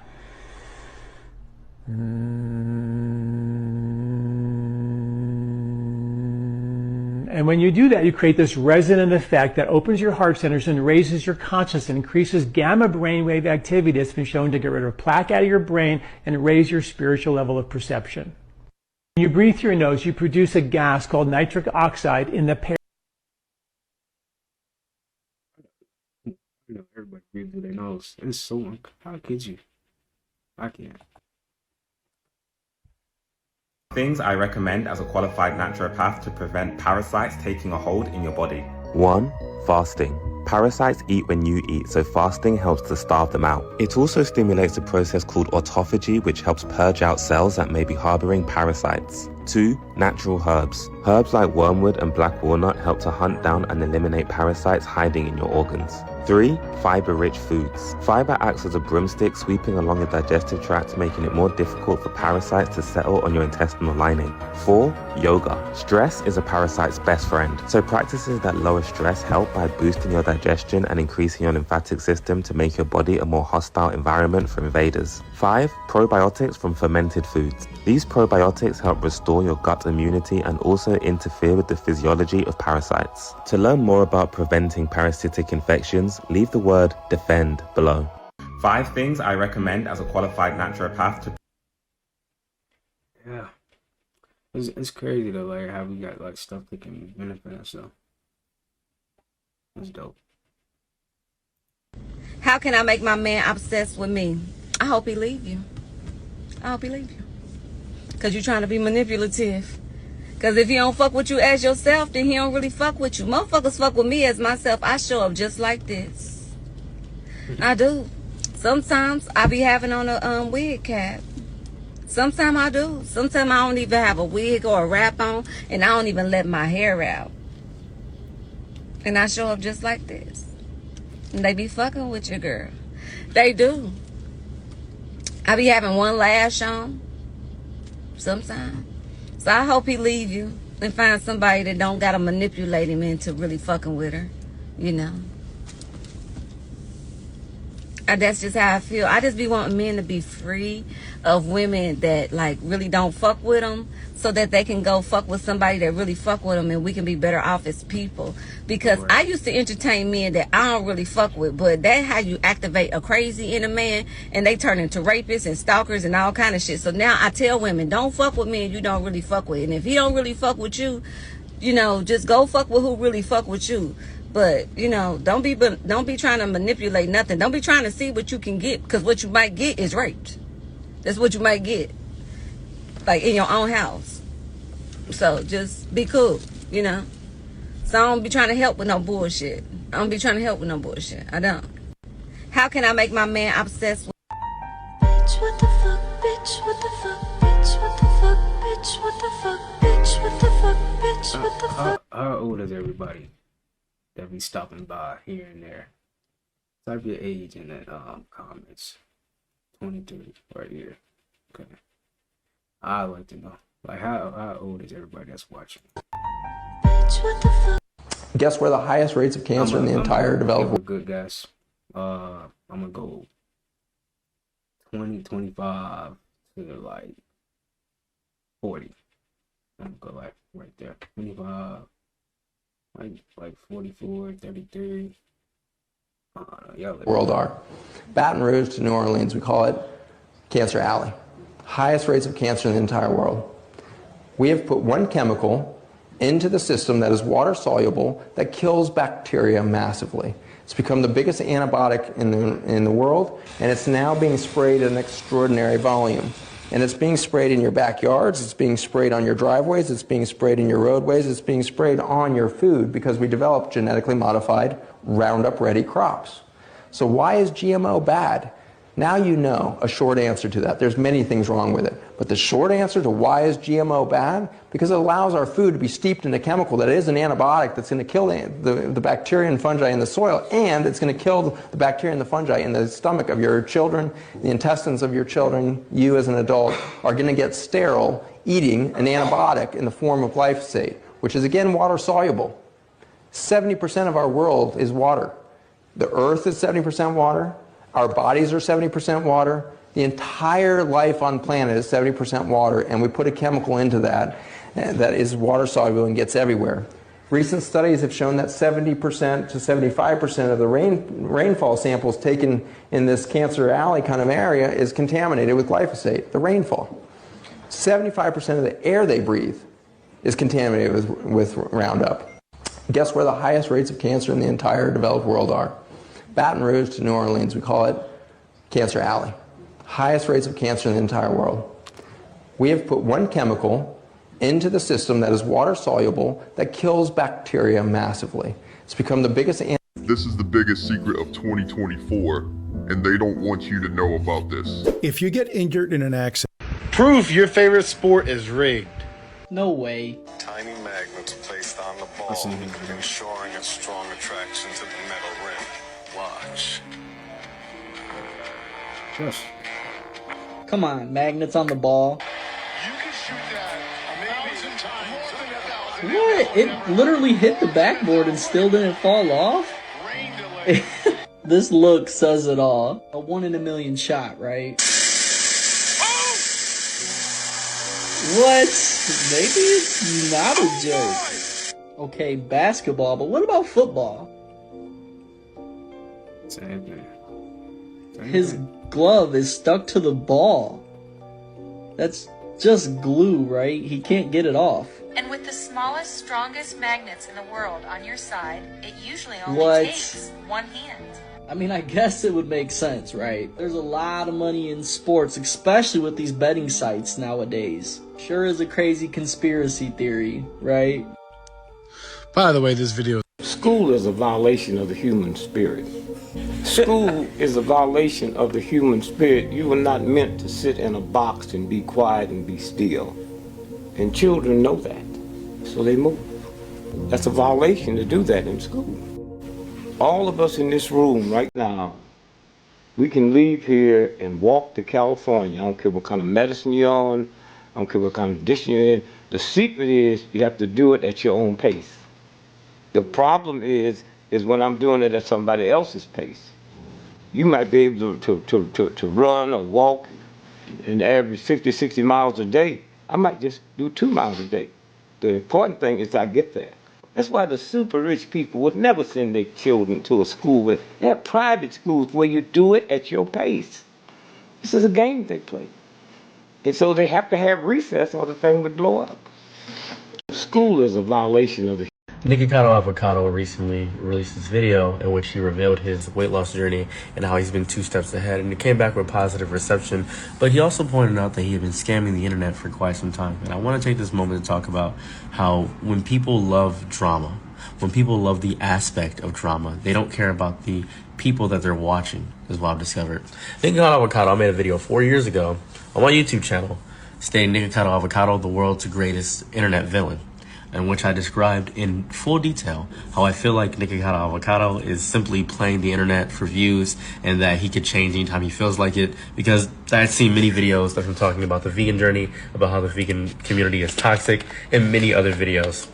And when you do that, you create this resonant effect that opens your heart centers and raises your consciousness and increases gamma brainwave activity that's been shown to get rid of plaque out of your brain and raise your spiritual level of perception. When you breathe through your nose, you produce a gas called nitric oxide in the Everybody breathes through their nose. It's so, how could you? I can't. Things I recommend as a qualified naturopath to prevent parasites taking a hold in your body. 1. Fasting. Parasites eat when you eat, so fasting helps to starve them out. It also stimulates a process called autophagy, which helps purge out cells that may be harboring parasites. 2. Natural herbs. Herbs like wormwood and black walnut help to hunt down and eliminate parasites hiding in your organs. 3. Fiber-rich foods. Fiber acts as a broomstick sweeping along the digestive tract, making it more difficult for parasites to settle on your intestinal lining. 4. Yoga. Stress is a parasite's best friend, so practices that lower stress help by boosting your digestion and increasing your lymphatic system to make your body a more hostile environment for invaders. 5. Probiotics from fermented foods. These probiotics help restore your gut immunity and also interfere with the physiology of parasites. To learn more about preventing parasitic infections, leave the word defend below. 5 things I recommend as a qualified naturopath to... Yeah. It's crazy though, like how we got like stuff that can benefit us. So that's dope. How can I make my man obsessed with me? I hope he leave you. I hope he leave you. Because you're trying to be manipulative. Because if he don't fuck with you as yourself, then he don't really fuck with you. Motherfuckers fuck with me as myself. I show up just like this. I do. Sometimes I be having on a wig cap. Sometimes I do. Sometimes I don't even have a wig or a wrap on. And I don't even let my hair out. And I show up just like this. And they be fucking with you, girl. They do. I be having one lash on. Sometimes. So I hope he leave you and find somebody that don't gotta manipulate him into really fucking with her. You know. And that's just how I feel. I just be wanting men to be free of women that like really don't fuck with them, so that they can go fuck with somebody that really fuck with them, and we can be better off as people. Because I used to entertain men that I don't really fuck with, but that's how you activate a crazy in a man, and they turn into rapists and stalkers and all kind of shit. So now I tell women, don't fuck with men you don't really fuck with. And if he don't really fuck with you, you know, just go fuck with who really fuck with you. But, you know, don't be trying to manipulate nothing. Don't be trying to see what you can get, because what you might get is raped. That's what you might get. Like, in your own house. So, just be cool, you know. So, I don't be trying to help with no bullshit. I don't be trying to help with no bullshit. I don't. How can I make my man obsessed with... Bitch, what the fuck, bitch, what the fuck, bitch, what the fuck, bitch, what the fuck, bitch, what the fuck, bitch, what the fuck. How old is everybody that be stopping by here and there? Type your age in the comments. 23 right here. Okay. I'd like to know. Like how old is everybody that's watching? Bitch, what the fuck? Guess where the highest rates of cancer in the entire developed world? Good guess. I'm gonna go 20, 25 to like 40. I'm gonna go like right there. 25, like 44, 33. World are. Baton Rouge to New Orleans, we call it Cancer Alley. Highest rates of cancer in the entire world. We have put one chemical into the system that is water soluble that kills bacteria massively. It's become the biggest antibiotic in the world, and it's now being sprayed at an extraordinary volume. And it's being sprayed in your backyards, it's being sprayed on your driveways, it's being sprayed in your roadways, it's being sprayed on your food, because we developed genetically modified Roundup ready crops. So why is GMO bad? Now you know a short answer to that. There's many things wrong with it. But the short answer to why is GMO bad? Because it allows our food to be steeped in a chemical that is an antibiotic that's going to kill the bacteria and fungi in the soil, and it's going to kill the bacteria and the fungi in the stomach of your children, the intestines of your children. You as an adult are going to get sterile eating an antibiotic in the form of glyphosate, which is again water soluble. 70% of our world is water. The earth is 70% water. Our bodies are 70% water. The entire life on planet is 70% water, and we put a chemical into that that is water soluble and gets everywhere. Recent studies have shown that 70% to 75% of the rainfall samples taken in this Cancer Alley kind of area is contaminated with glyphosate, the rainfall. 75% of the air they breathe is contaminated with Roundup. Guess where the highest rates of cancer in the entire developed world are? Baton Rouge to New Orleans, we call it Cancer Alley. Highest rates of cancer in the entire world. We have put one chemical into the system that is water soluble that kills bacteria massively. It's become the biggest... This is the biggest secret of 2024, and they don't want you to know about this. If you get injured in an accident, proof your favorite sport is rigged. No way. Tiny magnets placed on the ball, ensuring a strong attraction to the metal rim. Watch. Yes. Come on, magnets on the ball. What? It literally hit the backboard and still didn't fall off? This look says it all. A 1 in a million shot, right? What? Maybe it's not a joke. Okay, basketball, but what about football? Same thing. His glove is stuck to the ball. That's just glue, right? He can't get it off. And with the smallest, strongest magnets in the world on your side, it usually only takes one hand. I mean, I guess it would make sense, right? There's a lot of money in sports, especially with these betting sites nowadays. Sure is a crazy conspiracy theory, right? By the way, this video... School is a violation of the human spirit. School is a violation of the human spirit. You were not meant to sit in a box and be quiet and be still. And children know that, so they move. That's a violation to do that in school. All of us in this room right now, we can leave here and walk to California. I don't care what kind of medicine you're on. I don't care what kind of condition you're in. The secret is you have to do it at your own pace. The problem is when I'm doing it at somebody else's pace. You might be able to run or walk and average 50, 60 miles a day. I might just do 2 miles a day. The important thing is I get there. That's why the super rich people would never send their children to a school where they have private schools where you do it at your pace. This is a game they play. And so they have to have recess or the thing would blow up. School is a violation of the... Nikocado Avocado recently released this video in which he revealed his weight loss journey and how he's been 2 steps ahead, and it came back with positive reception. But he also pointed out that he had been scamming the internet for quite some time. And I want to take this moment to talk about how when people love drama, when people love the aspect of drama, they don't care about the people that they're watching, is what I've discovered. Nikocado Avocado, I made a video 4 years ago on my YouTube channel stating Nikocado Avocado, the world's greatest internet villain, in which I described in full detail how I feel like Nikocado Avocado is simply playing the internet for views and that he could change anytime he feels like it, because I've seen many videos of him talking about the vegan journey, about how the vegan community is toxic, and many other videos.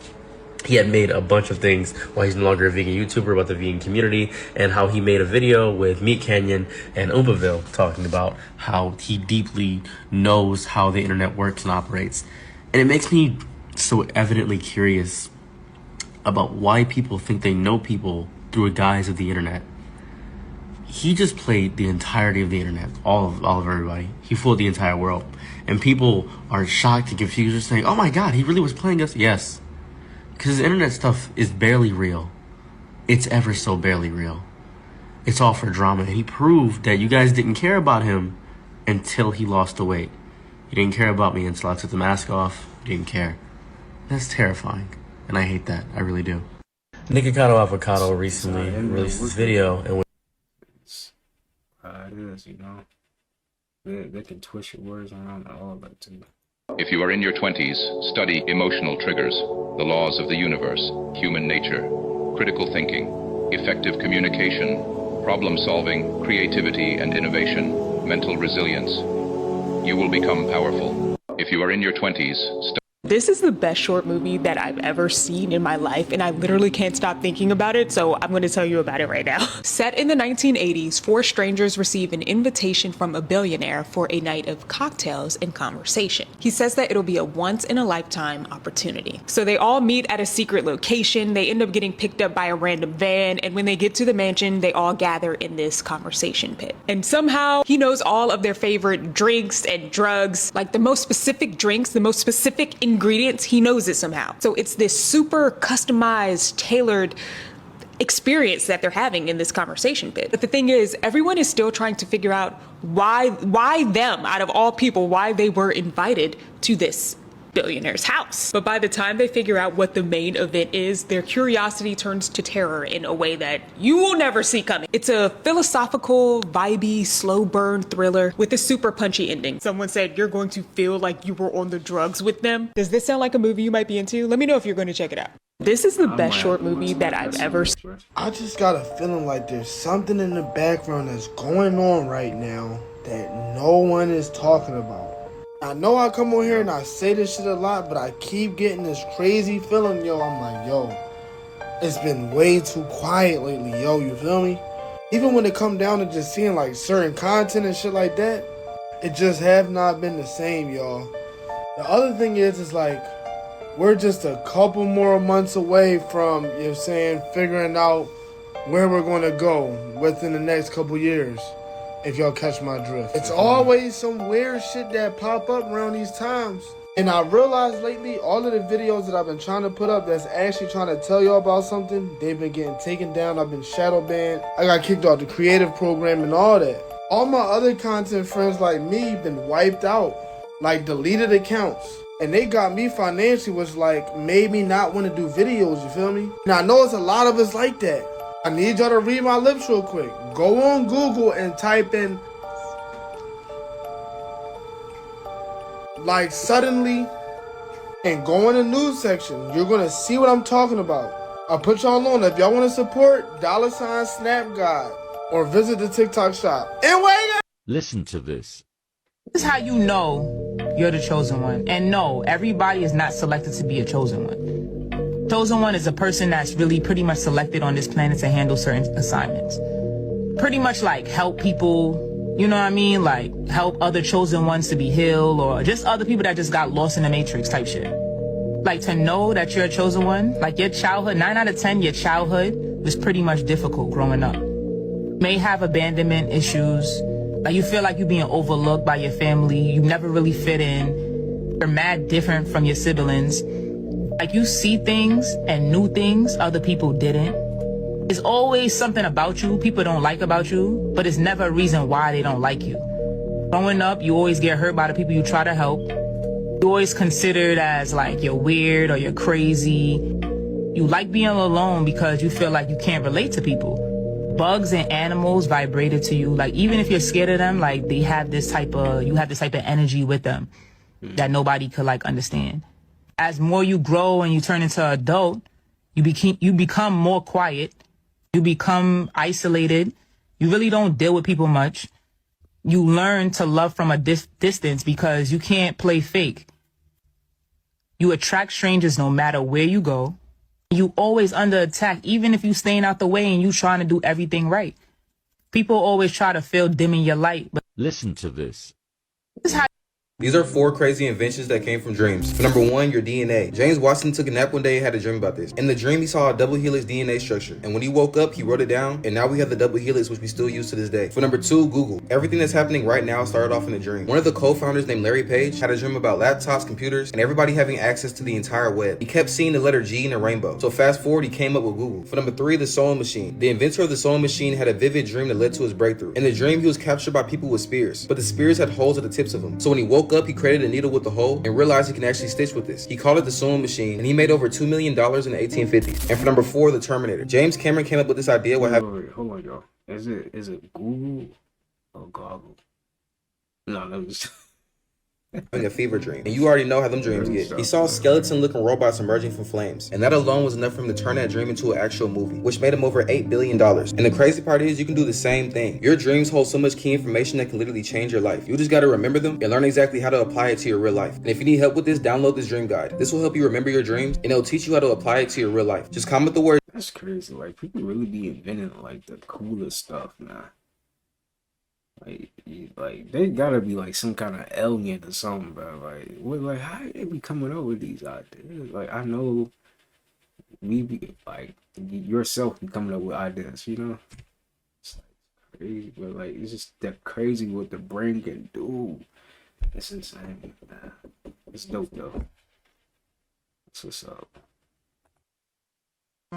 He had made a bunch of things while he's no longer a vegan YouTuber about the vegan community, and how he made a video with Meat Canyon and Oompaville talking about how he deeply knows how the internet works and operates. And it makes me so evidently curious about why people think they know people through a guise of the internet. He just played the entirety of the internet, all of everybody. He fooled the entire world. And people are shocked and confused, just saying, oh my God, he really was playing us? Yes. Because the internet stuff is barely real. It's ever so barely real. It's all for drama. And he proved that you guys didn't care about him until he lost the weight. You didn't care about me until I took the mask off. You didn't care. That's terrifying, and I hate that. I really do. Nikocado Avocado recently released this video in which... It is, you know. They can twist your words around and all that too. If you are in your 20s, study emotional triggers, the laws of the universe, human nature, critical thinking, effective communication, problem solving, creativity and innovation, mental resilience. You will become powerful. If you are in your 20s, This is the best short movie that I've ever seen in my life, and I literally can't stop thinking about it, so I'm going to tell you about it right now. Set in the 1980s, 4 strangers receive an invitation from a billionaire for a night of cocktails and conversation. He says that it'll be a once-in-a-lifetime opportunity. So they all meet at a secret location, they end up getting picked up by a random van, and when they get to the mansion, they all gather in this conversation pit. And somehow, he knows all of their favorite drinks and drugs, like the most specific drinks, the most specific ingredients, he knows it somehow. So it's this super customized, tailored experience that they're having in this conversation pit. But the thing is, everyone is still trying to figure out why them, out of all people, why they were invited to this billionaire's house. But by the time they figure out what the main event is, their curiosity turns to terror in a way that you will never see coming. It's a philosophical, vibey, slow burn thriller with a super punchy ending. Someone said you're going to feel like you were on the drugs with them. Does this sound like a movie you might be into? Let me know if you're going to check it out. This is the best short movie that I've ever seen. I just got a feeling like there's something in the background that's going on right now that no one is talking about. I know I come on here and I say this shit a lot, but I keep getting this crazy feeling, yo. I'm like, yo, it's been way too quiet lately, yo, you feel me? Even when it come down to just seeing like certain content and shit like that, it just have not been the same, y'all. The other thing is like, we're just a couple more months away from, you know what I'm saying, figuring out where we're going to go within the next couple years. if y'all catch my drift. It's always some weird shit that pop up around these times. And I realized lately, all of the videos that I've been trying to put up that's actually trying to tell y'all about something, they've been getting taken down. I've been shadow banned. I got kicked off the creative program and all that. All my other content friends like me been wiped out, like deleted accounts. And they got me financially, was like, made me not want to do videos, you feel me? Now I know it's a lot of us like that. I need y'all to read my lips real quick. Go on Google and type in like suddenly and go in the news section. You're gonna see what I'm talking about. I'll put y'all on. If y'all want to support, $SnapGod or visit the TikTok shop. And wait up! Listen to this. This is how you know you're the chosen one. And no, everybody is not selected to be a chosen one. Chosen one is a person that's really pretty much selected on this planet to handle certain assignments. Pretty much like help people, you know what I mean? Like help other chosen ones to be healed, or just other people that just got lost in the matrix type shit. Like to know that you're a chosen one, like your childhood, 9 out of 10, your childhood was pretty much difficult growing up. May have abandonment issues. Like you feel like you're being overlooked by your family. You never really fit in. You're mad different from your siblings. Like you see things and new things other people didn't. There's always something about you people don't like about you, but it's never a reason why they don't like you. Growing up, you always get hurt by the people you try to help. You're always considered as like you're weird or you're crazy. You like being alone because you feel like you can't relate to people. Bugs and animals vibrated to you. Like even if you're scared of them, like they have this type of, you have this type of energy with them that nobody could like understand. As more you grow and you turn into an adult, you become more quiet. You become isolated. You really don't deal with people much. You learn to love from a distance because you can't play fake. You attract strangers no matter where you go. You always under attack, even if you staying out the way and you trying to do everything right. People always try to feel dimming your light. But listen to this. This is how These are 4 crazy inventions that came from dreams. For number 1, your DNA. James Watson took a nap one day and had a dream about this. In the dream, he saw a double helix DNA structure. And when he woke up, he wrote it down. And now we have the double helix, which we still use to this day. For number 2, Google. Everything that's happening right now started off in a dream. One of the co-founders named Larry Page had a dream about laptops, computers, and everybody having access to the entire web. He kept seeing the letter G in a rainbow. So fast forward, he came up with Google. For number 3, the sewing machine. The inventor of the sewing machine had a vivid dream that led to his breakthrough. In the dream, he was captured by people with spears. But the spears had holes at the tips of them. So when he woke up, he created a needle with the hole and realized he can actually stitch with this. He called it the sewing machine, and he made over $2 million in the 1850s. And for number 4, the Terminator. James Cameron came up with this idea. Wait, hold on, y'all. Is it Google or Goggle? No, just having a fever dream. And you already know how them dreams get. He saw skeleton-looking robots emerging from flames, and that alone was enough for him to turn that dream into an actual movie, which made him over $8 billion. And the crazy part is, you can do the same thing. Your dreams hold so much key information that can literally change your life. You just gotta remember them and learn exactly how to apply it to your real life. And if you need help with this, download this dream guide. This will help you remember your dreams, and it'll teach you how to apply it to your real life. Just comment the word. That's crazy. Like, people really be inventing like the coolest stuff now. Like they gotta be like some kind of alien or something, bro. Like how they be coming up with these ideas? Like, I know we be like yourself be coming up with ideas, you know? It's like crazy, but like it's just that crazy what the brain can do. It's insane. Nah, it's dope though. That's what's up.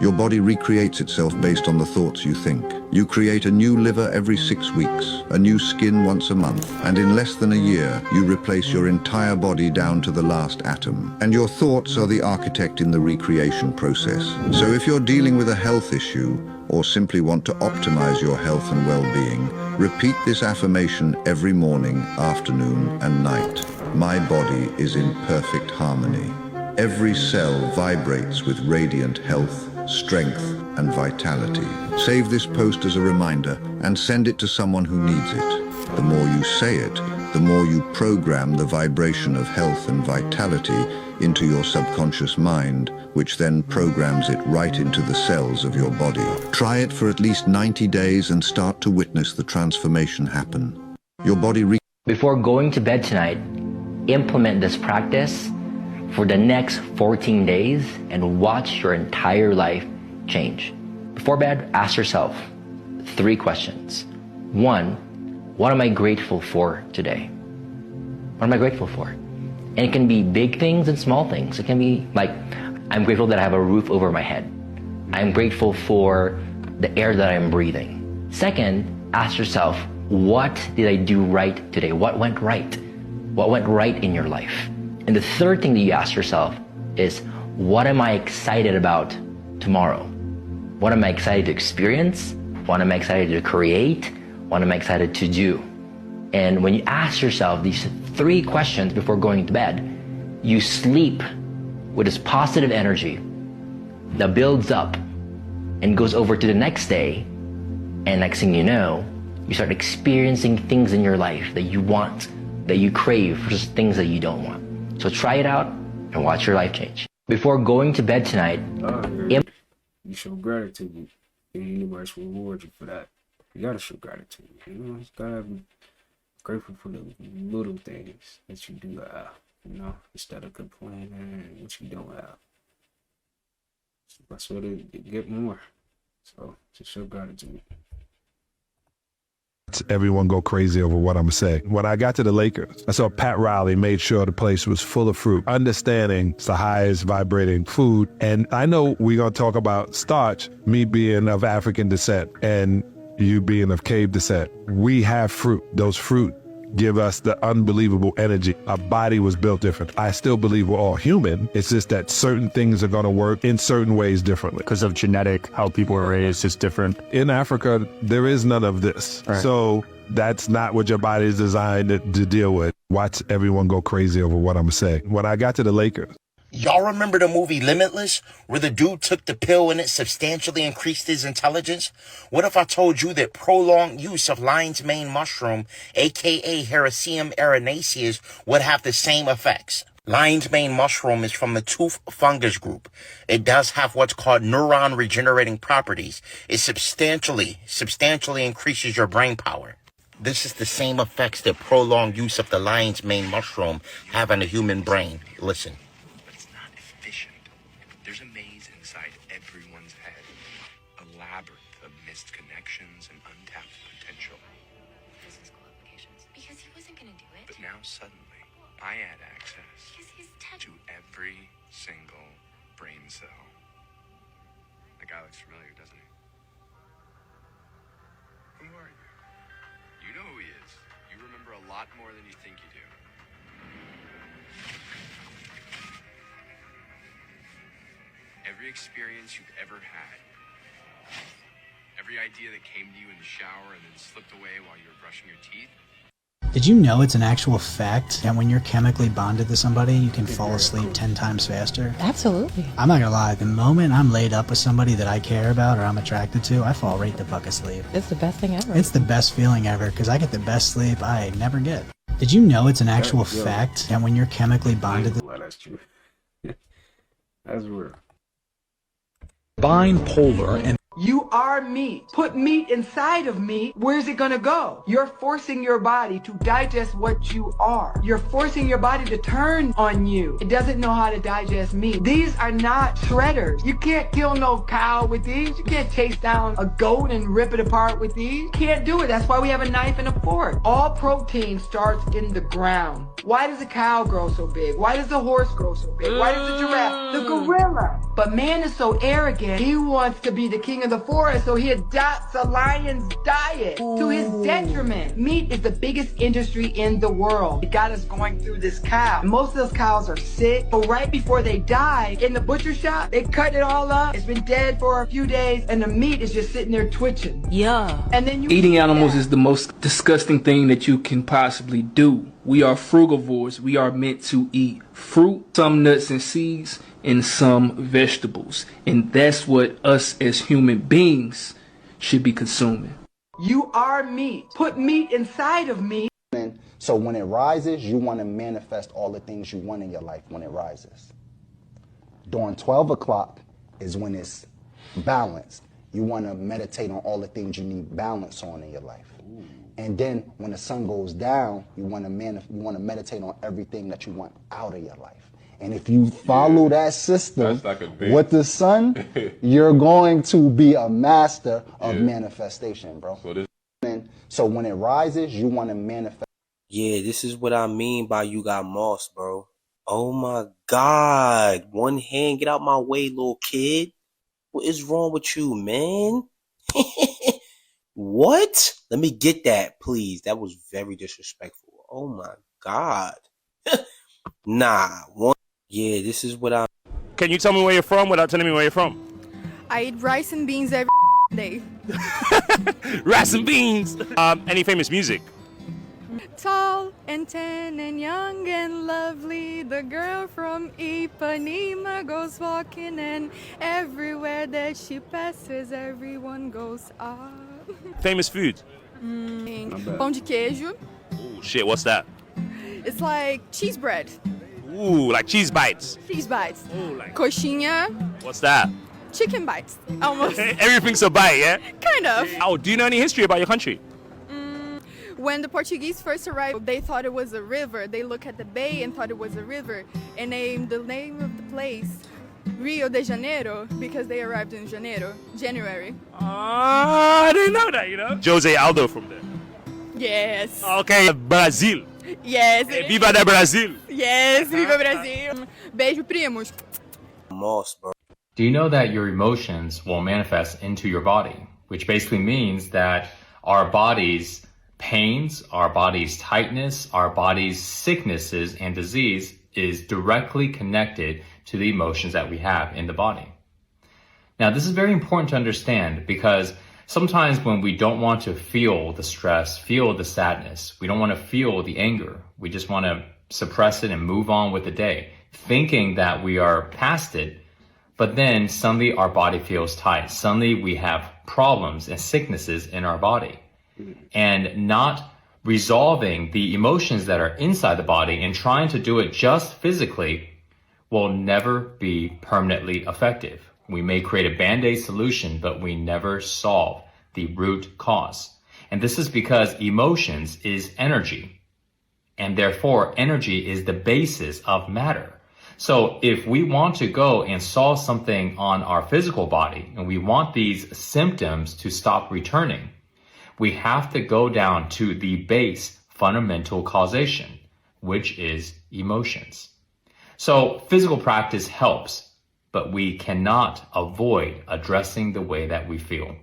Your body recreates itself based on the thoughts you think. You create a new liver every 6 weeks, a new skin once a month, and in less than a year, you replace your entire body down to the last atom. And your thoughts are the architect in the recreation process. So if you're dealing with a health issue, or simply want to optimize your health and well-being, repeat this affirmation every morning, afternoon, and night. My body is in perfect harmony. Every cell vibrates with radiant health, strength, and vitality. Save this post as a reminder and send it to someone who needs it. The more you say it, the more you program the vibration of health and vitality into your subconscious mind, which then programs it right into the cells of your body. Try it for at least 90 days and start to witness the transformation happen. Your body Before going to bed tonight, implement this practice for the next 14 days and watch your entire life change. Before bed, ask yourself 3 questions. 1, what am I grateful for today? What am I grateful for? And it can be big things and small things. It can be like, I'm grateful that I have a roof over my head. I'm grateful for the air that I'm breathing. Second, ask yourself, what did I do right today? What went right? What went right in your life? And the third thing that you ask yourself is, what am I excited about tomorrow? What am I excited to experience? What am I excited to create? What am I excited to do? And when you ask yourself these 3 questions before going to bed, you sleep with this positive energy that builds up and goes over to the next day. And next thing you know, you start experiencing things in your life that you want, that you crave, versus things that you don't want. So try it out and watch your life change. Before going to bed tonight, you show gratitude, and the universe will reward you for that. You gotta show gratitude. You know, you gotta be grateful for the little things that you do have. You know, instead of complaining what you don't have. That's what it get more. So just show gratitude. Everyone go crazy over what I'm gonna say. When I got to the Lakers, I saw Pat Riley made sure the place was full of fruit, understanding it's the highest vibrating food. And I know we're gonna talk about starch, me being of African descent and you being of cave descent. We have fruit. Those fruit give us the unbelievable energy. Our body was built different. I still believe we're all human. It's just that certain things are going to work in certain ways differently. Because of genetic, how people are raised is different. In Africa, there is none of this. Right. So that's not what your body is designed to deal with. Watch everyone go crazy over what I'm going to say. When I got to the Lakers, y'all remember the movie Limitless, where the dude took the pill and it substantially increased his intelligence? What if I told you that prolonged use of lion's mane mushroom, aka Hericium erinaceus, would have the same effects? Lion's mane mushroom is from the tooth fungus group. It does have what's called neuron regenerating properties. It substantially increases your brain power. This is the same effects that prolonged use of the lion's mane mushroom have on the human brain. Listen. There's a maze inside everyone's head, a labyrinth of missed connections and untapped potential. Business school applications. Because he wasn't going to do it. But now suddenly, I had access to every single brain cell. That guy looks familiar, doesn't he? Who are you? You know who he is. You remember a lot more than you think you do. Every experience you've ever had, every idea that came to you in the shower and then slipped away while you were brushing your teeth. Did you know it's an actual fact that when you're chemically bonded to somebody, you can fall asleep 10 times faster? Absolutely. I'm not gonna lie, the moment I'm laid up with somebody that I care about or I'm attracted to, I fall right the fuck asleep. It's the best thing ever. It's the best feeling ever, because I get the best sleep I never get. Did you know it's an actual fact that when you're chemically bonded to... That's true. That's real. Bipolar and... You are meat. Put meat inside of meat. Where's it gonna go? You're forcing your body to digest what you are. You're forcing your body to turn on you. It doesn't know how to digest meat. These are not shredders. You can't kill no cow with these. You can't chase down a goat and rip it apart with these. You can't do it. That's why we have a knife and a fork. All protein starts in the ground. Why does a cow grow so big? Why does the horse grow so big? Why does the giraffe? The gorilla. But man is so arrogant. He wants to be the king of the forest, so he adopts a lion's diet to his detriment. Meat is the biggest industry in the world. It got us going through this cow. Most of those cows are sick, but right before they die, in the butcher shop, they cut it all up. It's been dead for a few days, and the meat is just sitting there twitching. Yeah. And then you eating animals is the most disgusting thing that you can possibly do. We are frugivores. We are meant to eat fruit, some nuts and seeds, and some vegetables. And that's what us as human beings should be consuming. You are meat. Put meat inside of me. So when it rises, you want to manifest all the things you want in your life when it rises. During 12 o'clock is when it's balanced. You want to meditate on all the things you need balance on in your life. And then when the sun goes down, you want to meditate on everything that you want out of your life. And if you follow that system with the sun, you're going to be a master of manifestation, bro. So when it rises, you want to manifest. Yeah, this is what I mean by you got moss, bro. Oh my God. One hand, get out my way, little kid. What is wrong with you, man? What? Let me get that, please. That was very disrespectful. Oh my God. Nah. Yeah, this is what I... Can you tell me where you're from without telling me where you're from? I eat rice and beans every day. Rice and beans. Any famous music? Tall and tan and young and lovely, the girl from Ipanema goes walking, and everywhere that she passes, everyone goes ah. Famous food? Pão de queijo. Oh shit, what's that? It's like cheese bread. Ooh, like cheese bites. Cheese bites. Ooh, like... Coxinha. What's that? Chicken bites. Almost. Everything's a bite, yeah? Kind of. Oh, do you know any history about your country? When the Portuguese first arrived, they thought it was a river. They looked at the bay and thought it was a river, and named the name of the place Rio de Janeiro because they arrived in January. I didn't know that, you know? Jose Aldo from there. Yes. Okay, Brazil. Yes. Viva de Brazil. Yes, viva Brasil. Beijo, primos. Moss, bro. Do you know that your emotions will manifest into your body, which basically means that our body's pains, our body's tightness, our body's sicknesses and disease is directly connected to the emotions that we have in the body. Now, this is very important to understand because sometimes when we don't want to feel the stress, feel the sadness, we don't want to feel the anger, we just want to suppress it and move on with the day, thinking that we are past it, but then suddenly our body feels tight. Suddenly we have problems and sicknesses in our body. And not resolving the emotions that are inside the body and trying to do it just physically will never be permanently effective. We may create a band-aid solution, but we never solve the root cause. And this is because emotions is energy. And therefore, energy is the basis of matter. So if we want to go and solve something on our physical body, and we want these symptoms to stop returning, we have to go down to the base fundamental causation, which is emotions. So physical practice helps, but we cannot avoid addressing the way that we feel.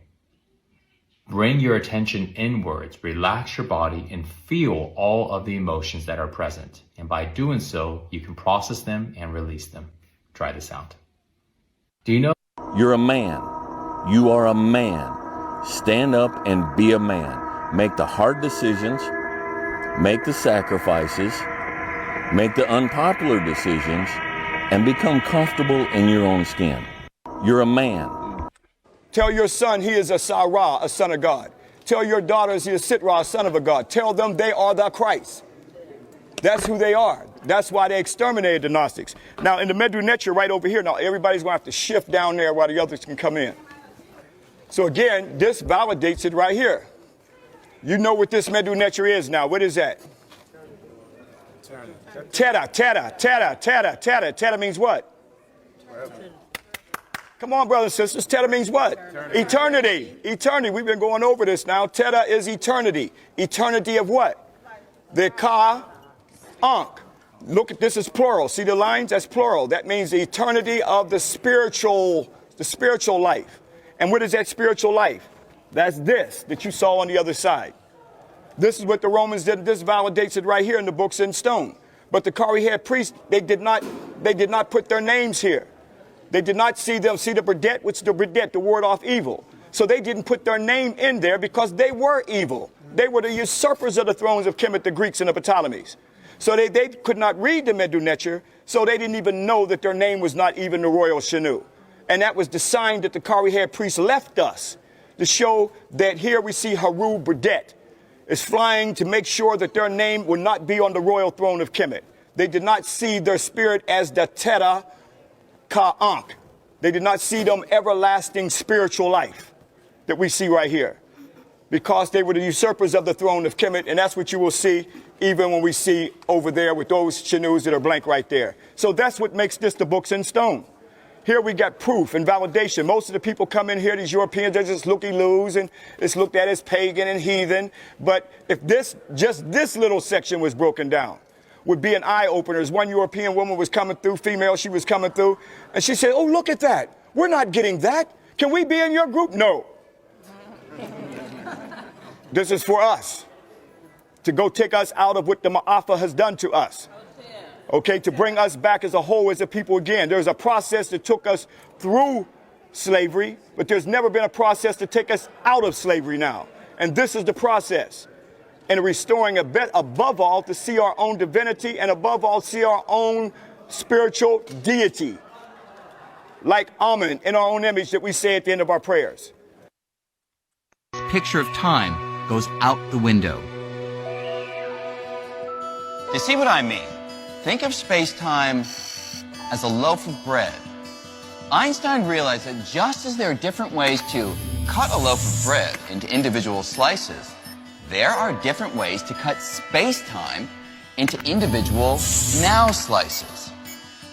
Bring your attention inwards, relax your body, and feel all of the emotions that are present. And by doing so, you can process them and release them. Try this out. Do you know? You're a man. You are a man. Stand up and be a man. Make the hard decisions. Make the sacrifices. Make the unpopular decisions. And become comfortable in your own skin. You're a man. Tell your son he is a Sarah, a son of God. Tell your daughters he is Sitra, a son of a God. Tell them they are the Christ. That's who they are. That's why they exterminated the Gnostics. Now, in the Medu Neter right over here, now everybody's going to have to shift down there while the others can come in. So again, this validates it right here. You know what this Medu Neter is now. What is that? Teta, teta, teta, teta, teta. Teta means what? Come on, brothers and sisters. Teta means what? Eternity. Eternity. We've been going over this now. Teta is eternity. Eternity of what? The ka-ankh. Look at this is plural. See the lines? That's plural. That means the eternity of the spiritual life. And what is that spiritual life? That's this that you saw on the other side. This is what the Romans did. This validates it right here in the books in stone. But the Carbohydrate priests, they did not put their names here. They did not see the Bredet, which is the Bredet, the word off evil. So they didn't put their name in there because they were evil. They were the usurpers of the thrones of Kemet, the Greeks and the Ptolemies. So they could not read the Medu Neter, so they didn't even know that their name was not even the royal Shanu. And that was the sign that the Carbohydrate priests left us to show that here we see Haru Bredet is flying to make sure that their name would not be on the royal throne of Kemet. They did not see their spirit as the Teta Ka-ankh. They did not see them everlasting spiritual life that we see right here, because they were the usurpers of the throne of Kemet, and that's what you will see even when we see over there with those Shanus that are blank right there. So that's what makes this the books in stone. Here we got proof and validation. Most of the people come in here, these Europeans, they're just looky-loos and it's looked at as pagan and heathen. But if just this little section was broken down, would be an eye-opener. As one European woman was coming through, female, she was coming through, and she said, oh, look at that. We're not getting that. Can we be in your group? No. This is for us, to go take us out of what the Ma'afa has done to us. Okay, to bring us back as a whole, as a people again. There's a process that took us through slavery, but there's never been a process to take us out of slavery now. And this is the process. And restoring a bit above all to see our own divinity and above all see our own spiritual deity. Like Amen in our own image that we say at the end of our prayers. Picture of time goes out the window. You see what I mean? Think of space-time as a loaf of bread. Einstein realized that just as there are different ways to cut a loaf of bread into individual slices, there are different ways to cut space-time into individual now slices.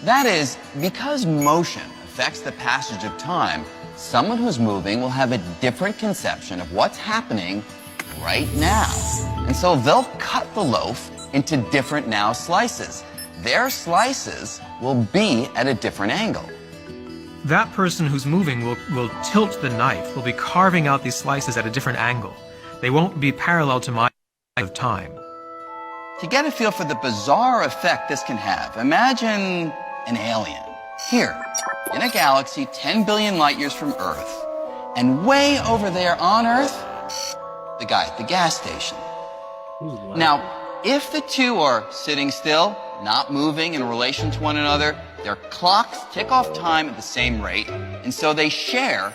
That is, because motion affects the passage of time, someone who's moving will have a different conception of what's happening right now. And so they'll cut the loaf into different now slices. Their slices will be at a different angle. That person who's moving will tilt the knife, will be carving out these slices at a different angle. They won't be parallel to my of time. To get a feel for the bizarre effect this can have, imagine an alien. Here, in a galaxy 10 billion light years from Earth, and way over there on Earth, the guy at the gas station. Now, if the two are sitting still, not moving in relation to one another, their clocks tick off time at the same rate, and so they share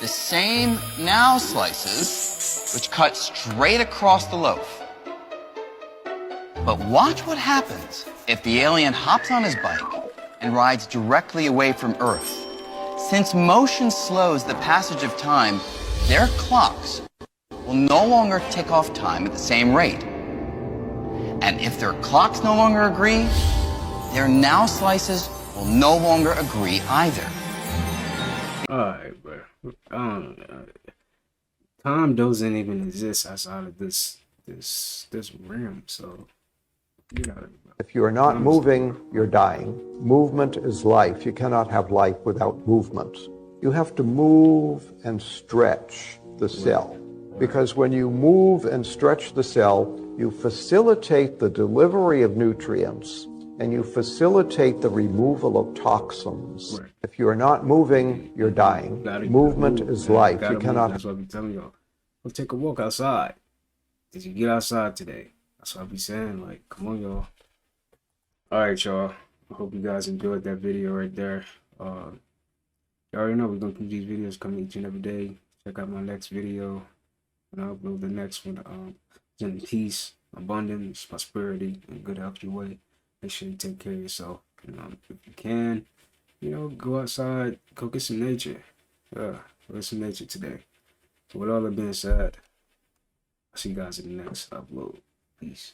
the same now slices, which cut straight across the loaf. But watch what happens if the alien hops on his bike and rides directly away from Earth. Since motion slows the passage of time, their clocks will no longer tick off time at the same rate. And if their clocks no longer agree, their now slices will no longer agree either. Alright, bro. Time doesn't even exist outside of this realm, so you know. If you are not moving, you're dying. Movement is life. You cannot have life without movement. You have to move and stretch the cell. Because when you move and stretch the cell, you facilitate the delivery of nutrients and you facilitate the removal of toxins. Right. If you are not moving, you're dying. Movement is life. You cannot. That's what I be telling y'all. Go take a walk outside. Did you get outside today? That's what I be saying. Like, come on, y'all. All right, y'all. I hope you guys enjoyed that video right there. You already know we're gonna keep these videos coming each and every day. Check out my next video. And I'll upload the next one. In peace, abundance, prosperity, and good health your way. Make sure you take care of yourself. You know, if you can, go outside, go get some nature. Go get some nature today. So with all that being said, I'll see you guys in the next upload. Peace.